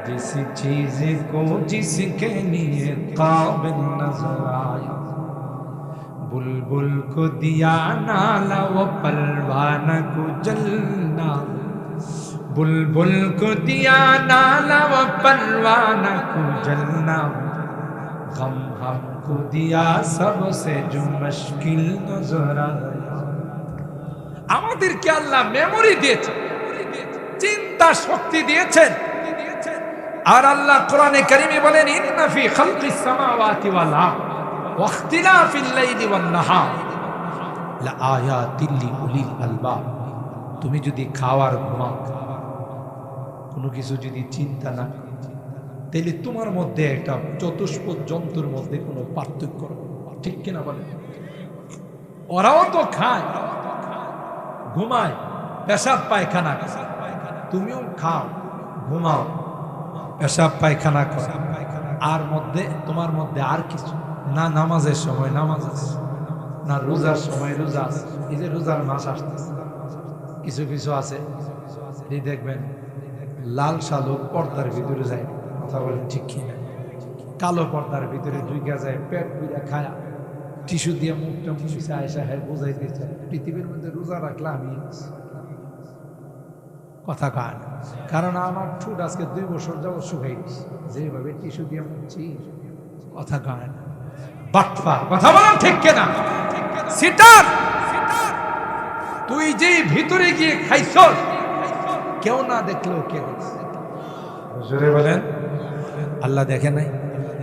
जिस चीज को जिसके लिए काबिल नजर आया, बुलबुल को दिया नाला वो परवाना को जलना,
बुलबुल को दिया नाला वो परवाना को जलना,
गम हमको दिया सबसे जो मुश्किल नजर आया।
আমাদেরকে আল্লাহ মেমোরি দিয়েছে, চিন্তা শক্তি দিয়েছেন। আর আল্লাহ কোরআনে কারিমে বলেন ইন্না ফি খালকিস সামাওয়াতি ওয়াল আরদ ওয়া ইখতিলাফিল লাইলি ওয়ান নাহার
লাআয়াতিল লিউলিল আলবাব। তুমি যদি খাওয়ার ঘুমাও, কোনো কিছু যদি চিন্তা না, তাহলে তোমার মধ্যে একটা চতুষ্পদ জন্তুর মধ্যে কোনো পার্থক্য, ঠিক কিনা বলে?
ওরাও তো খায়, ঘুমায়, পেশাব পায়খানা,
তুমিও খাও, ঘুমাও, পেশাব পায়খানা করো, আর মধ্যে তোমার মধ্যে আর কিছু না, নামাজের সময় নামাজ আছে, না রোজার সময় রোজা আছে। এই যে রোজার মাস আসতেছে, কিছু কিছু আছে এই দেখবেন লাল শালুক পর্দার ভিতরে যায়, কথা বলেন ঠিক কিনা? কালো পর্দার ভিতরে ঢুকে যায়, পেট পুড়ে খায়া টিস্যু দিয়ে মুখটা মুছে আয়সা হ্যাঁ বোঝাই দিয়েছে পৃথিবীর মধ্যে রোজা রাখলে আমি কথা কান। কারণ আমার ঠোঁট আজকে 2 বছর যাবত শুকাই গেছে, যেভাবে টিস্যু দিয়ে মুছছি, কথা কান। বাটপা,
কথা বলেন ঠিক কিনা? সিটার, তুই যে ভিতরে গিয়ে খাইছস,
কেউ না দেখলেও কে দেখছে? জোরে বলেন, আল্লাহ দেখে নাই?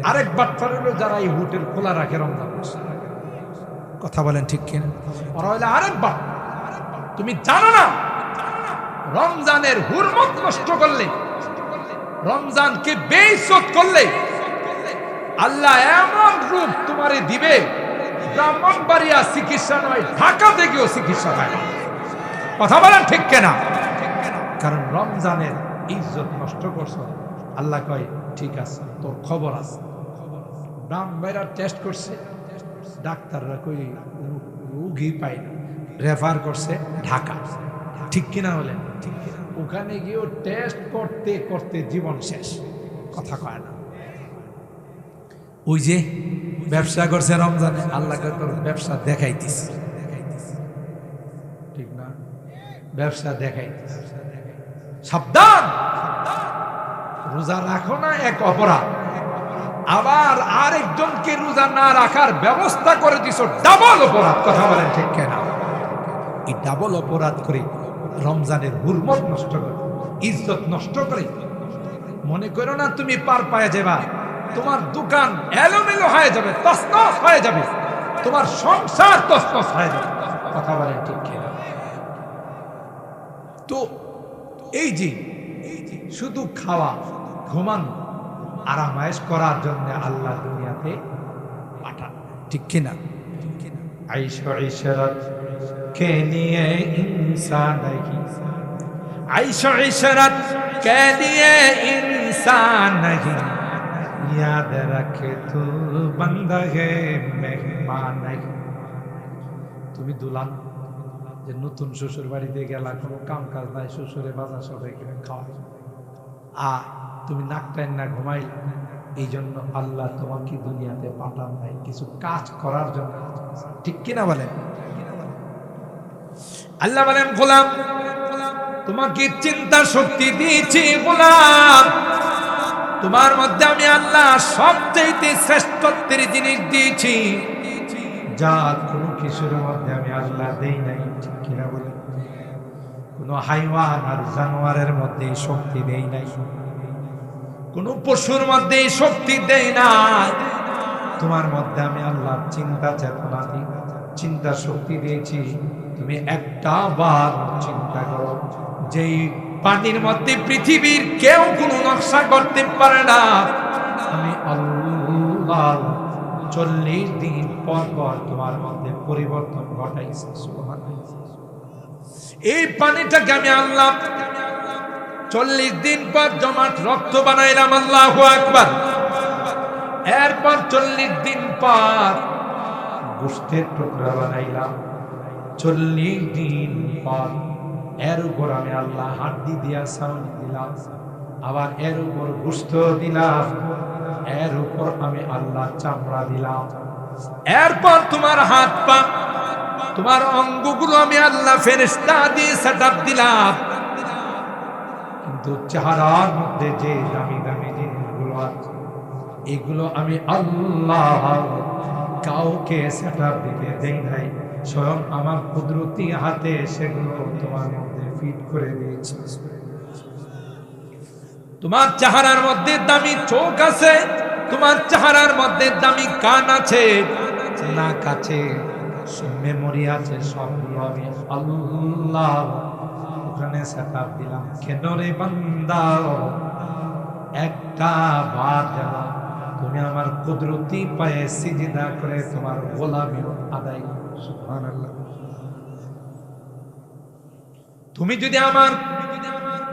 আরেক বাটপার হলো যারা এই হোটেল খোলা রাখে রমজান মাসে। কথা বলেন ঠিক কিনা? ওরা হইলে আরেক বাট। তুমি জানো না রমজানের হুরমত নষ্ট করলে, রমজানকে বেইজ্জত করলে আল্লাহ এমন রূপ তোমারে দিবে, ব্রাহ্মণবাড়িয়া চিকিৎসা নয়, ঢাকা থেকেও চিকিৎসা হয় না। কথা বলেন ঠিক কিনা? কারণ রমজানের ইজ্জত নষ্ট করছো। আল্লাহ কয় ঠিক আছে, তোর খবর আছে। ব্রাহ্মণবাড়িয়া টেস্ট করছে, ডাক্তাররা কই রোগী পায় না, রেফার করছে ঢাকা। ঠিক কিনা বলেন? ওখানে গিয়েও টেস্ট করতে করতে জীবন শেষ। কথা কয় না। ওই যে ব্যবসা করছে রমজানে, আল্লাহ তোর ব্যবসা দেখাইতিস, ঠিক না? ব্যবসা দেখাইতিস, সাবধান। রোজা রাখো না এক অপরাধ, আবার আরেকজনকে রোজা না রাখার ব্যবস্থা করে দিছ, ডাবল অপরাধ। কথা বলেন ঠিক কিনা? এই ডাবল অপরাধ করে রমজানের হুরমত নষ্ট করে, ইজ্জত নষ্ট করে। মনে করো না তুমি পার পায়ে যাবা, তোমার দোকান এলোমেলো হয়ে যাবে, তছনছ হয়ে যাবে, তোমার সংসার তছনছ হয়ে যাবে। কথা বলেন ঠিক কিনা? তো এই যে শুধু খাওয়া, ঘুমানো, আরামায়েশ করার জন্য আল্লাহ দুনিয়াতে পাঠান। ঠিক কিনা? আইশো ইশরাত কে নিয়ে ইনসান नहीं, आइशो इशरत के लिए इंसान नहीं, याद रखे तू बंदा है मेहमान नहीं। তুমি দুলান যে নতুন শ্বশুর বাড়িতে গেলা, কোনো কাম কাজ নাই, শ্বশুরে বাজার সবাই কিনে খাওয়াই, তুমি নাকটাই না ঘুমাইল। এই জন্য আল্লাহ তোমাকে দুনিয়াতে পাঠান নাই কিছু কাজ করার জন্য। ঠিক কিনা বলেন? আল্লাহ বলেন গোলাম তোমাকে চিন্তা শক্তি দিয়েছি গোলাম, তোমার মধ্যে আমি আল্লাহ সবচেয়ে শ্রেষ্ঠত্বের জিনিস দিয়েছি, যা কোনো কিছুর মধ্যে আমি আল্লাহ দেই নাই। ঠিক কিনা বলেন? কোন হাইওয়ান আর জানোয়ারের মধ্যে শক্তি দেই নাই, কোন পশুর মধ্যে শক্তি দেই নাই। তোমার মধ্যে আমি আল্লাহ চিন্তা চেতনা দিই, চিন্তা শক্তি দিয়েছি। তুমি একটা বার চিন্তা করো, যেই পানির মধ্যে পৃথিবীর কেউ কোনো নকশা করতে পারে না, আমি আল্লাহ 40 দিন পর পর তোমার মধ্যে পরিবর্তন ঘটাইছি। সুবহানাল্লাহ। এই পানিটাকে আমি আল্লাহ 40 দিন পর জমাট রক্ত বানাইলাম। আল্লাহু আকবার। এরপর 40 দিন পর গোশতের টুকরা বানাইলাম। 40 দিন পর এর উপর আমি আল্লাহ হাড্ডি দিয়া ছাউনি দিলাম, আবার এর উপর গোশত দিলাম, এর উপর আমি আল্লাহ চামড়া দিলাম। এরপর তোমার হাত পা, তোমার অঙ্গগুলো আমি আল্লাহ ফেরেশতা দিয়ে সেটআপ দিলাম। কিন্তু চেহারার মধ্যে যে দামি দামি জিনিসগুলো আছে, এগুলো আমি আল্লাহ কাউকে সেটআপ দিতে দেই নাই, স্বয়ং আমার কুদরতি হাতে সেগুলো তোমার মধ্যে ফিট করে দিয়েছি। তোমার চেহারার মধ্যে দামি চোখ আছে, তোমার চেহারার মধ্যে দামি কান আছে, নাক আছে, মেমোরি আছে, সবগুলো আমি আল্লাহ ওখানে সেটআপ দিলাম। কেন রে বান্দা, একটা বার যেন তুমি আমার কুদরতি পায়ে সিজদা করে তোমার গোলামি আদায় করো। সুবহানাল্লাহ। তুমি যদি আমার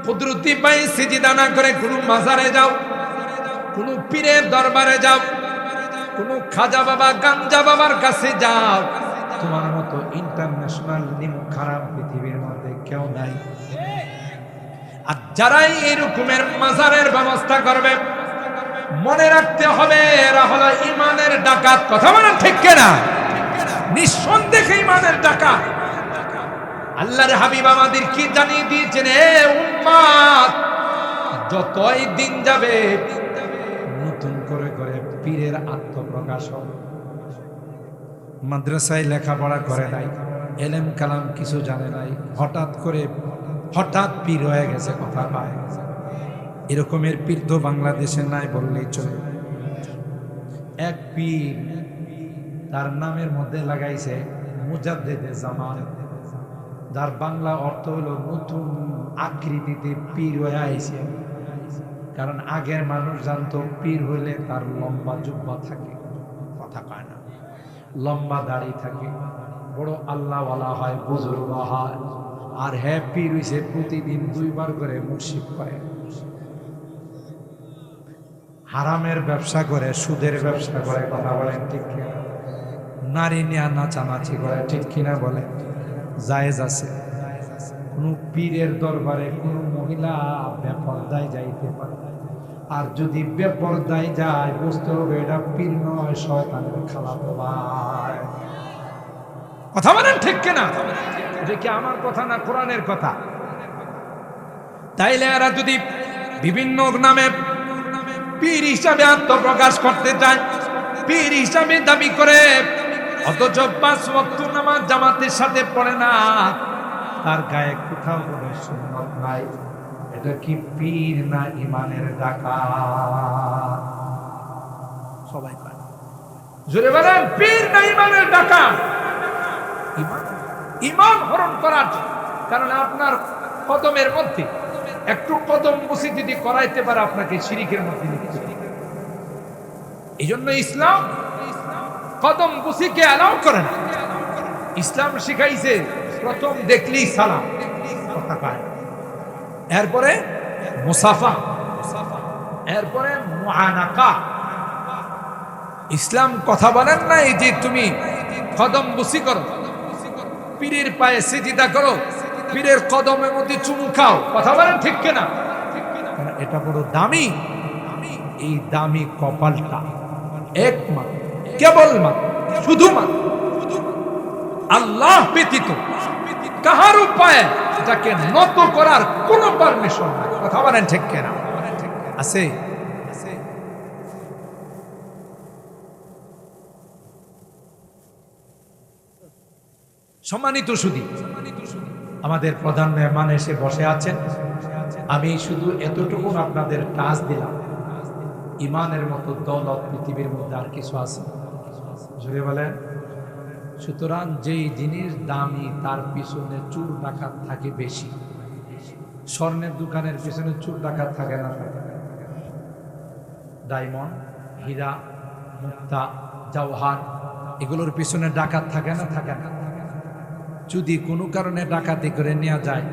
কুদরতি পায়ে সিজদা না করে কোনো মাজারে যাও, কোন পীরের দরবারে যাও, কোন খাজা বাবা গাঞ্জা বাবার কাছে যাও, তোমার মতো ইন্টারন্যাশনাল নিম খারাপ পৃথিবীর মধ্যে কেউ নাই। আর যারাই এরকমের মাজারের ব্যবস্থা করবে, মনে রাখতে হবে এরা হলো ইমানের ডাকাত। কথা বলেন ঠিক কিনা? নিঃসন্দেহে ইমানের ডাকাত। আল্লাহর হাবিব আমাদের কি জানিয়ে দিয়েছেন, হে উম্মত, যতই দিন যাবে নতুন করে করে পীরের আত্মপ্রকাশ হবে। মাদ্রাসায় লেখাপড়া করে নাই, এলেম কালাম কিছু জানে নাই, হঠাৎ পীর হয়ে গেছে, কথা পায়। এরকমের পীর তো বাংলাদেশে নাই বললেই চলে। এক পীর তার নামের মধ্যে লাগাইছে মুজাদ্দিদে জামান, যার বাংলা অর্থ হলো নতুন আকৃতিতে পীর হয়ে আইছে। কারণ আগের মানুষ জানতো পীর হইলে তার লম্বা জুব্বা থাকে, কথা কয় না, লম্বা দাড়ি থাকে, বড় আল্লাহওয়ালা হয়, বুজুর্গ হয়। আর হ্যাঁ, পীর হইছে প্রতিদিন 2 বার করে মুশরিক করে, হারামের ব্যবসা করে, সুদের ব্যবসা করে, কথা বলেন ঠিক কিনা? নারী নিয়ে নাচানাচি করে, ঠিক কিনা বলেন? জায়েজ আছে? কোন পীরের দরবারে কোন মহিলা বেপরদায় যাইতে পারে? আর যদি বেপরদায় যায়, বুঝতে হবে এটা পীর নয়, শয়তানের খালাতো ভাই। কথা বলেন ঠিক কিনা? এটা কি আমার কথা না কোরআনের কথা? তাইলে এরা যদি বিভিন্ন নামে পীর হিসাবে আত্মপ্রকাশ করতে চায়, পীর হিসাবে দাবি করে, অথচ 5 ওয়াক্ত নামাজ জামাতের সাথে পড়ে না, তার গায়ে কোথাও কোনো সুন্নাত নাই, এটা কি পীর না ইমানের ডাকাত? সবাই কয় জোরে বলেন, পীর না ইমানের ডাকাত? ইমান হরণ করার, কারণ আপনার কদমের মধ্যে একটু কদম বসি যদি করাইতে পারে, আপনাকে শিরিকের মধ্যে নিতে পারে। এই জন্য ইসলাম কদম বসিকে অ্যালাউ করে না। ইসলাম শিখাইছে প্রথম দেখলেই সালাম, কথা কয়, এরপরে মুসাফা, এরপরে মুআনাকা। ইসলাম কথা বলেন না এই যে তুমি কদম বসি করো, পীরের পায়ে সিজদা করো, পীরের কদমের মধ্যে চুমু খাও, কথা বলেন ঠিক কিনা? এটা বড় দামি। এই দামি কপালটা একমাত্র, কেবলমাত্র, শুধুমাত্র আল্লাহ ব্যতীত কাহার উপায়ে এটাকে নত করার কোনো পারমিশন নাই, কথা বলেন ঠিক কিনা? আছে? সম্মানিত সুধী, আমাদের প্রধান মেহমান এসে বসে আছেন। আমি শুধু এতটুকু আপনাদের টাচ দিলাম, ইমানের মতো দৌলত পৃথিবীর মধ্যে আর কিছু আছে? জোরে বলেন। সুতরাং যেই জিনিস দামি তার পিছনে চুর ডাকাত থাকে বেশি। স্বর্ণের দোকানের পিছনে চুর ডাকাত থাকে না? ডায়মন্ড, হীরা, মুক্তা, জওহার, এগুলোর পিছনে ডাকাত থাকে না? থাকে না? যদি কোনো কারণে ডাকাতি করে নেওয়া যায়,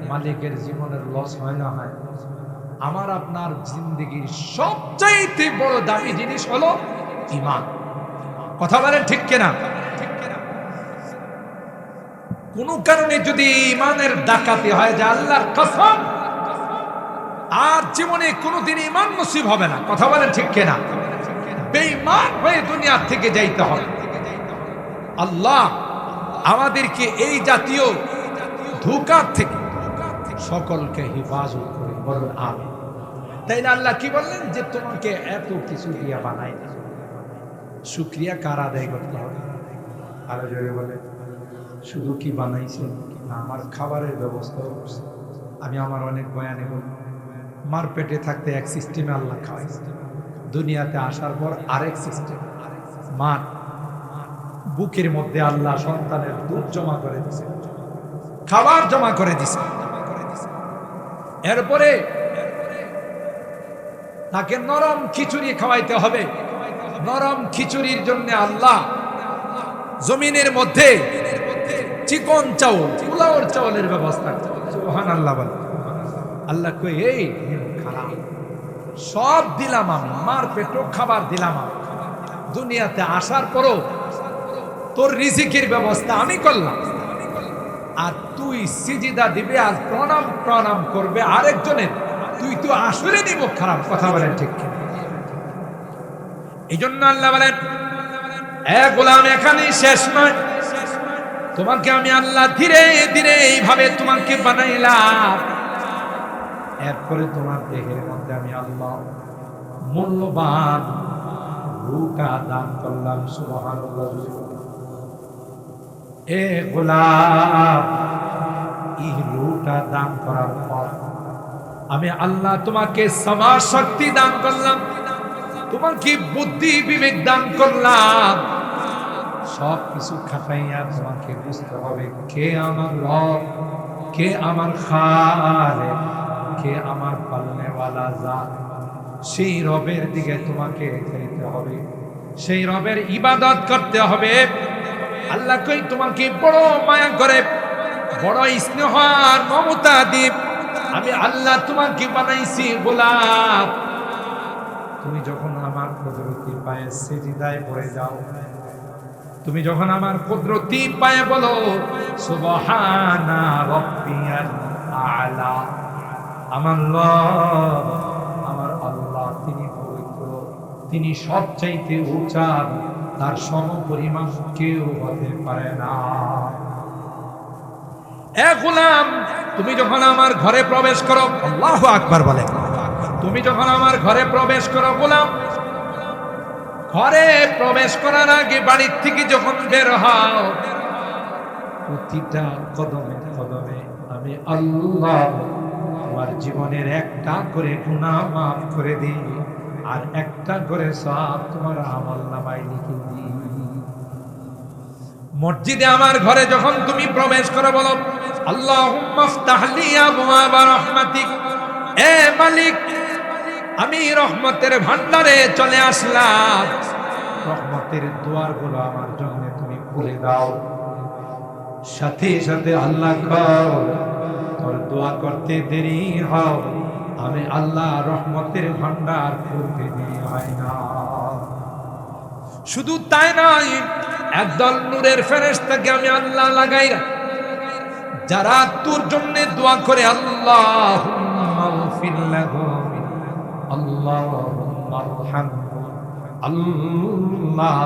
মালিকের জীবনের লস হয় না হয়? আমার আপনার জিন্দগির সবচাইতে বড় দামি জিনিস হলো ঈমান, কথা বলেন ঠিক কিনা? কোন কারণে যদি ঈমানের ডাকাতি হয়, যে আল্লাহর কসম আর জীবনে কোনোদিন ঈমান নসিব হবে না, কথা বলেন ঠিক কিনা? বেঈমান হয়ে দুনিয়া থেকে যাইতে হবে। আল্লাহ আমাদেরকে এই জাতীয় ধোঁকার থেকে সকলকে হেফাজত করে, বলুন আমিন। তাই না? আল্লাহ কি বললেন? যে তোমাকে এত কিছু দিয়া বানাই, শুকরিয়া কার আদায় করতে হবে? আরো জোরে বলে, শুধু কি বানাইছে, আমার খাবারের ব্যবস্থা করছে। আমি আমার অনেক বয়ানে বলি, মার পেটে থাকতে এক সিস্টেমে আল্লাহ খাওয়াইছে, দুনিয়াতে আসার পর আরেক সিস্টেম। মার বুকের মধ্যে আল্লাহ সন্তানের দুধ জমা করে দিছে, খাবার জমা করে দিছে, এরপরে তাকে নরম খিচুড়ি খাওয়াইতে হবে। নরম খিচুড়ির জন্য আল্লাহ জমিনের মধ্যে চিকন চাউল, পোলাওর চাউলের ব্যবস্থা। সুবহানাল্লাহ বলে। আল্লাহ কই, এই খারাপ সব দিলাম আমি, মার পেটও খাবার দিলাম আমি, দুনিয়াতে আসার পরও তোর রিজিকের ব্যবস্থা আমি করলাম, আর তুই সিজদা দিবে আর প্রণাম করবে আরেকজনের, তুই তো আসলে নিব খারাপ, কথা বলেন ঠিক কিনা? এই জন্য আল্লাহ বলেন, এ গোলাম এখানেই শেষ নয়, তোমাকে আমি আল্লাহ ধীরে ধীরে এইভাবে তোমাকে বানাইলাম, এরপরে তোমার দেহের মধ্যে আমি আল্লাহ মূল্যবান রূহটা দান করলাম। সুবহানাল্লাহ। এ গোলাম, এই রূহটা দান করার পর আমি আল্লাহ তোমাকে সমা শক্তি দান করলাম,
তোমাকে বুদ্ধি বিবেক দান করলাম, সব কিছু খাটাইয়া তোমাকে বুঝতে হবে কে আমার রব, কে আমার খালেক, কে আমার পালনেওয়ালা জাত। সেই রবের দিকে তোমাকে যাইতে হবে, সেই রবের ইবাদত করতে হবে। আল্লাহ কই তোমাকে বড় মায়া করে, বড় স্নেহ আর মমতা দিয়ে আমি আল্লাহ তোমাকে বানাইছি গোলাম। তুমি যখন আমার কুদরতি পায়ে সিজদায় পড়ে যাও, তুমি যখন আমার কুদরতি পায়ে বলো সুবহানা রাব্বিয়াল আ'লা, আমার রব, আমার আল্লাহ তিনি পবিত্র, তিনি সবচাইতে উঁচা, তার সমপরিমাণ কেউ হতে পারে না। এ গোলাম, তুমি যখন আমার ঘরে প্রবেশ করো, আল্লাহু আকবার বলে, তুমি যখন আমার ঘরে প্রবেশ করো গোলাম, ঘরে প্রবেশ করার আগে বাড়ির থেকে যখন বের হও, প্রতিটা কদমে কদমে আমি আল্লাহ তোমার জীবনের একটা করে গুনাহ মাফ করে দিই, আর একটা করে সওয়াব তোমার আমলনামায় লিখে দিই। মসজিদে আমার ঘরে যখন তুমি প্রবেশ করো বলো আল্লাহুম্মা ইফতাহ লি আবওয়াবা রাহমাতিক, এ মালিক আমি রহমতের ভান্ডারে চলে আসলাম, রহমতের দুয়ারগুলো আমার জন্য তুমি খুলে দাও। সাথে সাথে আল্লাহ কও তোর দোয়া করতে দেরি হও, আমি আল্লাহ রহমতের ভান্ডার খুলতে দেরি হয় না। শুধু তাই নয়, একদল নূরের ফেরেশতাকে আমি আল্লাহ লাগাই, যারা তোর জন্য দোয়া করে আল্লাহুম্মা গফির লাহু, আল্লাহুম্মা আরহামহু, আল্লাহ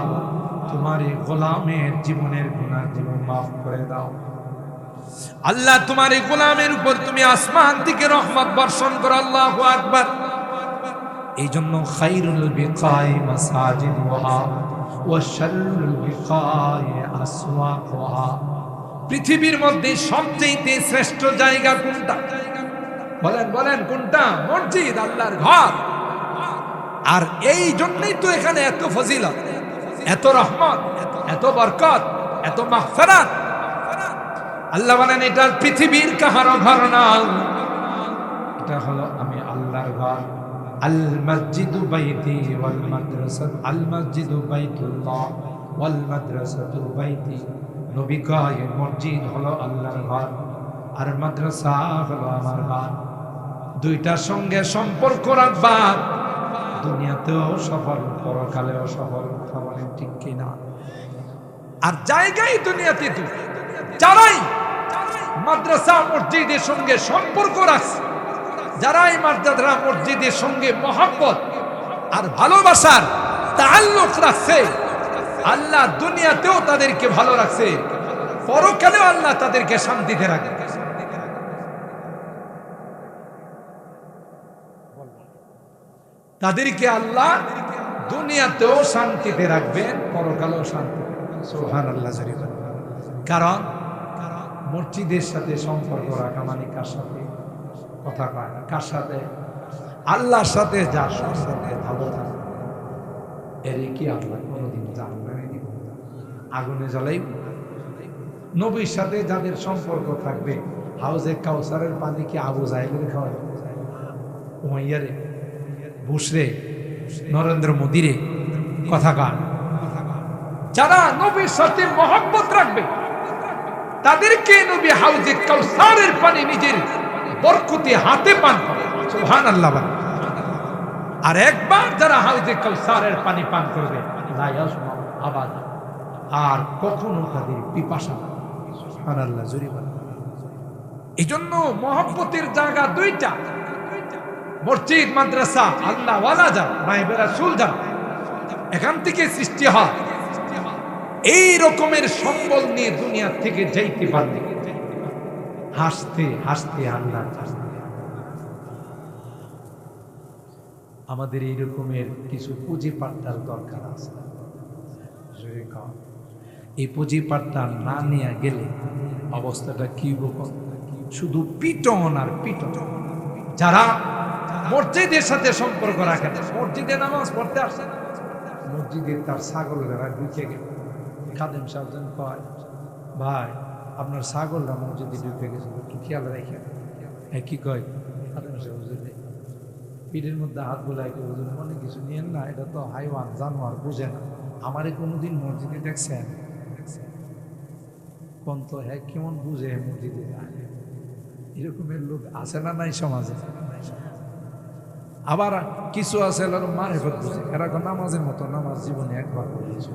তোমার এই গোলামের জীবনের গুনাহ জীবন মাফ করে দাও। আল্লাহ তোমার এই গোলামের উপর তুমি আসমান থেকে রহমত বর্ষণ করো। আল্লাহু আকবার। এই জন্য খায়রুল বিকাই মাসাজিদুহা ওয়া শাররুল বিকাই আসওয়াকুহা, পৃথিবীর মধ্যে সবচেয়ে শ্রেষ্ঠ জায়গা কোনটা? বলেন বলেন কোনটা? মসজিদ, আল্লাহর ঘর। আর এই জন্যই তো এখানে এত ফজিলত, এত রহমত, এত বরকত, এত মাগফিরাত। আল্লাহ বলেন এটা পৃথিবীর কাহারো ঘর না, এটা হলো আমি আল্লাহর ঘর। আল মসজিদু বাইতি ওয়াল মাদ্রাসা, আল মসজিদু বাইতুল্লাহ ওয়াল মাদ্রাসাতু বাইতি। নবী কয় মসজিদ হলো আল্লাহর ঘর আর মাদ্রাসা হলো আমার ঘর। দুইটার সঙ্গে সম্পর্ক রাখবা, দুনিয়াতেও সফল, পরকালেও সফল। বলেন ঠিক কিনা? আর জায়গায় দুনিয়াতে তো যারাই মাদ্রাসা মসজিদের সঙ্গে সম্পর্ক রাখছে, যারাই মাদ্রাসা মসজিদের সঙ্গে মহব্বত আর ভালোবাসার তাআল্লুক রাখছে, আল্লাহ দুনিয়াতেও তাদেরকে ভালো রাখছে, পরকালেও আল্লাহ তাদেরকে শান্তিতে রাখে। তাদেরকে আল্লাহ দুনিয়াতেও শান্তিতে রাখবেন, পরকালেও শান্তি। সুবহানাল্লাহ। কারণ মসজিদের সাথে সম্পর্ক রাখা মানে কার সাথে? কথা কয় না, কার সাথে? আল্লাহর সাথে যার সম্পর্কে ভালো থাকে, এর কি আল্লাহ কোনোদিন জাহান্নামে দিব? আগুনে জ্বলাই? নবীর সাথে যাদের সম্পর্ক থাকবে, হাউজে কাউসারের পানি কি আবু জাহেলের খাওয়ায়? উমাইয়ারে, বুশরে, নরেন্দ্র মোদিরে? কথা কান। যারা নবীর সাথে মহব্বত রাখবে তাদেরকে নবী হাউজে কাউসারের পানি নিজের বরকতে হাতে পান করে। সুবহানাল্লাহ। আর একবার যারা হাউজে কাউসারের পানি পান করবে আবার আর কখনো তাদের পিপাসা না। সুবহানাল্লাহ। এই জন্য মহব্বতের জায়গা দুইটা, মসজিদ, মাদ্রাসা, আল্লাহ ওয়ালা যান, নায়েবে রাসূল যান, এখান থেকে সৃষ্টি হয়। এই রকমের সম্বল নিয়ে দুনিয়া থেকে যাইতে পারলে হাসতে হাসতে আল্লাহ। আমাদের এই রকমের কিছু পুঁজি পাট্টার দরকার আছে। এই পুঁজি পাট্টা না নিয়ে গেলে অবস্থাটা কি রকম? শুধু পিটন আর পিটন। যারা
মসজিদের সাথে সম্পর্ক রাখে না। মসজিদে নামাজ পড়তে আসে, মসজিদে তার ছাগলরা ঢুকে গেল। খাদেম সাহেব কয়, ভাই আপনার ছাগলরা মসজিদে ঢুকে গেছে, একটু খেয়াল রেখে। কি কয় খাদেম সাহেব, বুঝলে পিঠের মধ্যে হাত বোলাই করে বুঝলেন, অনেক কিছু নিয়েন না, এটা তো হাইওয়ান জানোয়ার, বুঝে না। আমারে কোনোদিন মসজিদে দেখছেন? কোন তো হ্যাঁ কেমন বুঝে মসজিদে যায়, এরকমের লোক আছে না নাই সমাজে? আবার কিছু আছে মারেফত বুঝে, এরকম নামাজের মতো নামাজ জীবনে একবার পড়েছে,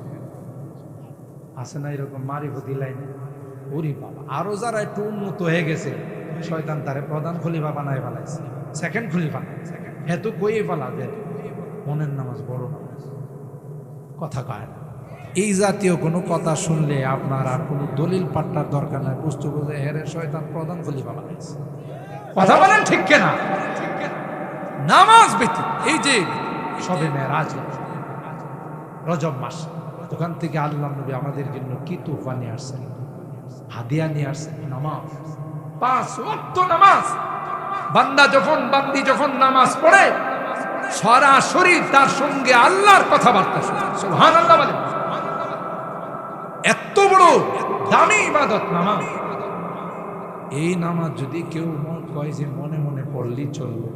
আছে না এরকম মারিফতি লাইনে? ওরে বাবা, আরো যারা একটু উন্নত হয়ে গেছে, শয়তান তারে প্রধান খলিফা বানায় ফেলাইছে, সেকেন্ড খলিফা। এত কইয়ে ফেলা যে মনের নামাজ বড় নামাজ, কথা কয় না। এই জাতীয় কোনো কথা শুনলে আপনার আর কোনো দলিল পাট্টার দরকার নাই, বুঝতে বুঝে হেরে শয়তান প্রধান খলিফা বানাইছে। কথা বলেন ঠিক কিনা? নামাজ ব্যতীত এই যে সবে মেরাজ, রজব মাস, ওখান থেকে আল্লাহ নবী আমাদের জন্য কি তোফা নিয়ে আসছেন, হাদিয়া নিয়ে আসছেন, নামাজ। 5 ওয়াক্ত নামাজ। বান্দি যখন নামাজ পড়ে সরাসরি তার সঙ্গে আল্লাহর কথাবার্তা শুনে। সুবহানাল্লাহ বলেন। এত বড় দামি ইবাদত নামাজ। এই নামাজ যদি কেউ কয় যে মনে মনে পড়লেই চলবে,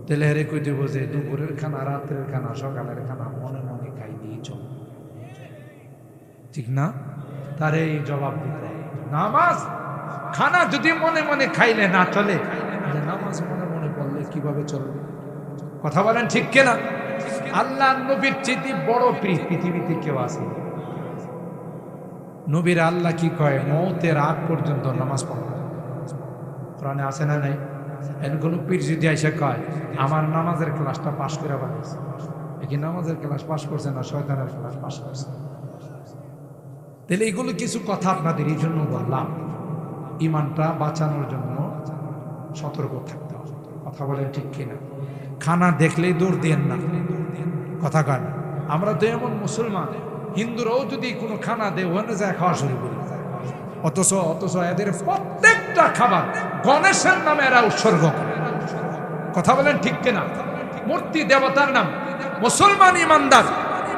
তাহলে হেরে কই দেবো যে দুপুরের খানা, রাত্রের খানা, সকালের খানা মনে মনে খাই দিয়ে চল, ঠিক না? তার এই জবাব দিতে, নামাজ খানা যদি মনে মনে খাইলে না চলে, নামাজ মনে মনে পড়লে কিভাবে চলবে? কথা বলেন ঠিক কিনা? আল্লাহ নবীর চেয়ে বড় পৃথিবীতে কেউ আছে? নবীর আল্লাহ কি কয়, মৌতের আগ পর্যন্ত নামাজ পড়া। কোরআনে আছে না নাই? কোন পীর যদি আইসা কয় আমার নামাজের ক্লাসটা পাশ করে বানিয়েছে, কি নামাজের ক্লাস পাশ করছে না শয়তানের ক্লাস পাশ করছে? তাহলে এগুলো কিছু কথা আপনাদের এই জন্য বললাম, ইমানটা বাঁচানোর জন্য সতর্ক থাকতে হবে। কথা বলেন ঠিক কিনা? খানা দেখলেই দৌড় দেন না, কথা কয় না। আমরা তো এমন মুসলমান, হিন্দুরাও যদি কোনো খানা দেয় ওখানে যায় খাওয়া শুরু করি, অথচ এদের প্রত্যেকটা খাবার গণেশের নামে এরা উৎসর্গ করে। কথা বলেন ঠিক কিনা? মূর্তি দেবতার নাম। মুসলমান ইমানদার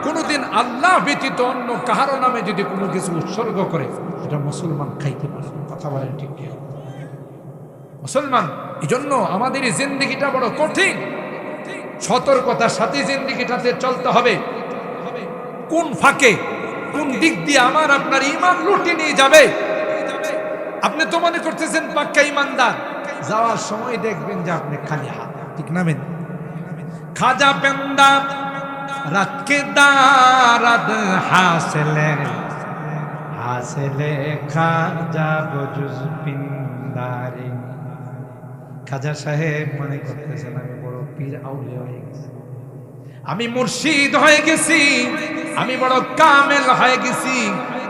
কোনোদিন আল্লাহ ব্যতীত অন্য কাহারো নামে যদি কোনো কিছু উৎসর্গ করে, এটা মুসলমান খাইতে পারে। কথা বলেন ঠিক কিনা? মুসলমান, এই জন্য আমাদের এই জিন্দেগিটা বড় কঠিন। সতর্কতার সাথে জিন্দেগিটাতে চলতে হবে। কোন ফাঁকে, কোন দিক দিয়ে আমার আপনার ইমান লুটে নিয়ে যাবে। আপনি তো মনে করতেছেন পাক্কা ইমানদার, যাওয়ার সময় দেখবেন যে আপনি খালি হাত, ঠিক না? খাজা পেন্দা রাত কে দারাদ হাসিলে খাজা বজুজ পিন্দারি। খাজা সাহেব মনে করতেছেন আমি বড় পীর আউলিয়া হয়ে গেছি, আমি মুর্শিদ হয়ে গেছি, আমি বড় কামেল হয়ে গেছি।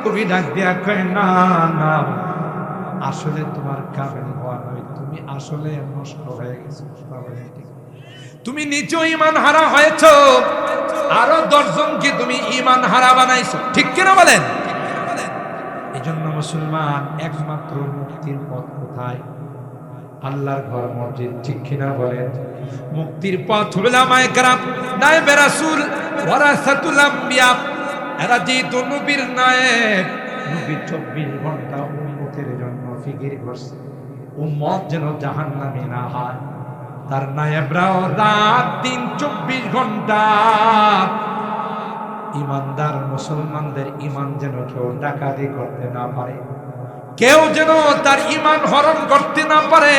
কবি ডাক দিয়া কয়, না না, আসলে তোমার কামেল হওয়া নয়, তুমি আসলে নষ্ট হয়ে গেছো। তুমি নিজ ইমান হারা হয়েছ, আরো 10 জনকে তুমি ইমান হারা বানাইছো, ঠিক কিনা বলেন? এই জন্য মুসলমান, একমাত্র মুক্তির পথ কোথায়? আল্লাহর ঘর মসজিদ, ঠিক কিনা বলেন? মুক্তির পথ উলামায়ে কেরাম, নায়েবে রাসূল, ওয়ারাসাতুল আম্বিয়া, এরা যেহেতু নবীর নায়েব, নবী 24 ঘন্টা উম্মতের জন্য ফিকির করছে, উম্মত যেন জাহান্নামে না হয়। তার নায়েবরাও রাত দিন 24 ঘন্টা ইমানদার মুসলমানদের ইমান যেন কেউ ডাকাতি করতে না পারে, কেউ যেন তার ইমান হরণ করতে না পারে,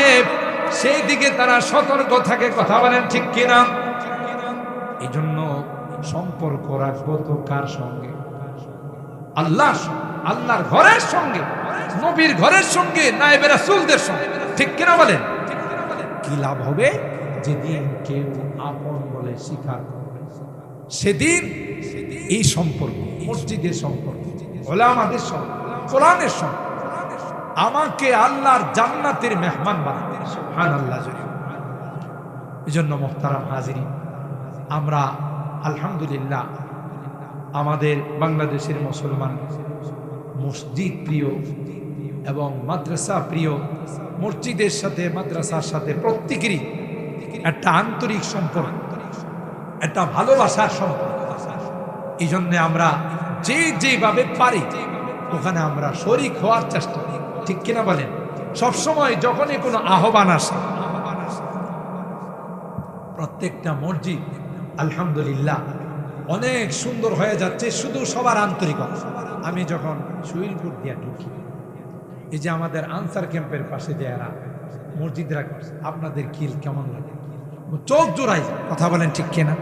সেই দিকে তারা সতর্ক থাকে। কথা বলেন ঠিক কিনা? এই জন্য সম্পর্ক রাখবো তো কার সঙ্গে? আল্লাহর ঘরের সঙ্গে, নবীর ঘরের সঙ্গে, নায়েবে রাসূলদের সঙ্গে, ঠিক কিনা বলেন? কি লাভ হবে? যেদিন কেউ আপন বলে স্বীকার করবে, সেদিন এই সম্পর্ক, মসজিদের সম্পর্ক, ওলামাদের সম্পর্ক, কোরআনের সম্পর্ক আমাকে আল্লাহর জান্নাতের মেহমান বানাবে। সুবহানাল্লাহ। এই জন্য মুহতারাম হাজিরিন, আমরা আলহামদুলিল্লাহ আমাদের বাংলাদেশের মুসলমান মসজিদ প্রিয় এবং মাদ্রাসা প্রিয়, মসজিদের সাথে মাদ্রাসার সাথে প্রত্যেকেরই একটা আন্তরিক সম্পর্ক, একটা ভালোবাসার সম্পর্ক। এই জন্য আমরা যেভাবে পারি ওখানে আমরা শরীক হওয়ার চেষ্টা করি, ঠিক কিনা বলেন? সবসময় যখনই কোনো আহ্বান আসে, প্রত্যেকটা মসজিদ আলহামদুলিল্লাহ অনেক সুন্দর হয়ে যাচ্ছে, শুধু সবার আন্তরিকতা। আমি যখন সুইলপুর দিয়া ঢুকি, এই যে আমাদের আনসার ক্যাম্পের পাশে যে এরা মসজিদরা করছে, আপনাদের কিল কেমন লাগে? চোখ জোড়াই যায়, কথা বলেন ঠিক কিনা?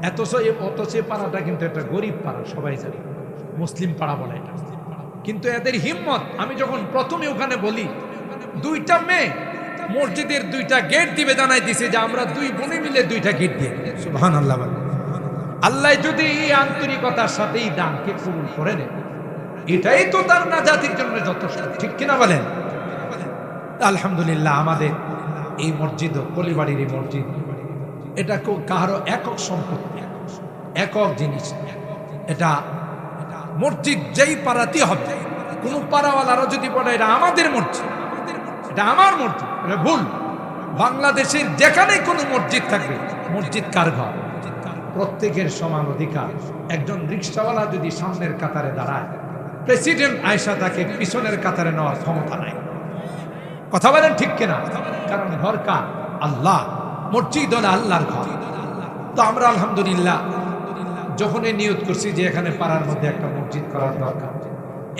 অথচ এই পাড়াটা কিন্তু একটা গরিব পাড়া, সবাই জানে, মুসলিম পাড়া বলে এটা। কিন্তু এদের হিম্মত, আমি যখন প্রথমে ওখানে বলি, দুইটা মেয়ে মসজিদের দুইটা গেট দিবে, জানাই দিছে যে আমরা দুই বোনে মিলে দুইটা গেট দিয়ে। সুবহানাল্লাহ। আল্লাহ যদি এই আন্তরিকতার সাথেই দানকে কবুল করে নেন, এটাই তো তার নাজাতের জন্য যথেষ্ট, ঠিক কিনা বলেন? আলহামদুলিল্লাহ আমাদের এই মসজিদ, কলিবাড়ির এই মসজিদ, এটা কারো একক সম্পত্তি, একক জিনিস। এটা মসজিদ যেই পাড়াতে হবে, কোন পাড়াওয়ালারা যদি বলে এটা আমাদের মসজিদ, এটা আমার মসজিদ, এটা ভুল। বাংলাদেশের যেখানে কোনো মসজিদ থাকবে, মসজিদ কার ঘর? প্রত্যেকের সমান অধিকার। একজন রিকশাওয়ালা যদি সামনের কাতারে দাঁড়ায়, প্রেসিডেন্ট আয়েশা তাকে পিছনের কাতারে নেওয়ার ক্ষমতা নাই, কথা বলেন ঠিক কিনা? কারণ ঘর কার? আল্লাহ, মসজিদ হলো আল্লাহর ঘর। তো আমরা আলহামদুলিল্লাহ যখন এই নিয়ত করছি যে এখানে পাড়ার মধ্যে একটা মসজিদ করার দরকার,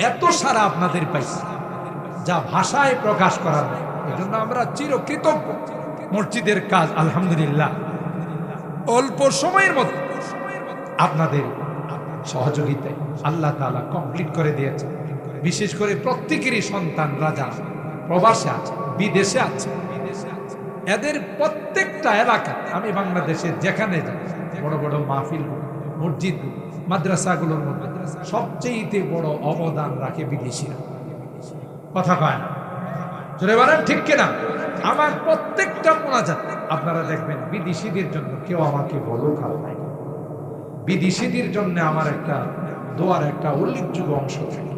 এত সারা আপনাদের পাইছি যা ভাষায় প্রকাশ করার নেই। এই জন্য আমরা চিরকৃতজ্ঞ। মসজিদের কাজ আলহামদুলিল্লাহ অল্প সময়ের মধ্যে আপনাদের সহযোগিতায় আল্লাহ তাআলা কমপ্লিট করে দিয়েছে। বিশেষ করে প্রত্যেকেরই সন্তান রাজা প্রবাসে আছে, বিদেশে আছে। এদের প্রত্যেকটা এলাকা, আমি বাংলাদেশের যেখানে যাই, বড় বড় মাহফিল, মসজিদ, মাদ্রাসাগুলোর মধ্যে সবচেয়ে বড় অবদান রাখে বিদেশিরা, কথা কয় না? জোরে বলেন ঠিক কিনা? আমার প্রত্যেকটা মোনাজাত আপনারা দেখবেন বিদেশিদের জন্য কেউ আমাকে বলো খাল নাই। বিদেশিদের জন্য আমার একটা দোয়ার একটা উল্লেখযোগ্য অংশ থাকে,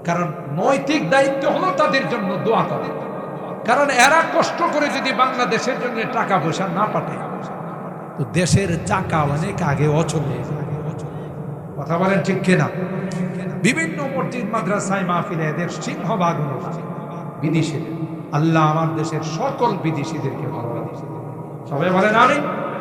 কারণ নৈতিক দায়িত্ব হলো তাদের জন্য দোয়া করা। কারণ এরা কষ্ট করে যদি বাংলাদেশের জন্য টাকা পয়সা না পাঠায়, তো দেশের চাকা অনেক আগে অচল হয়ে যায়, কথা বলেন ঠিক কিনা? বিভিন্ন মসজিদ মাদ্রাসায় মাহফিলে এদের সিংহভাগ বিদেশিদের। আল্লাহ আমার দেশের সকল বিদেশিদেরকে ভালো লাগে, সবাই বলেন আমিন।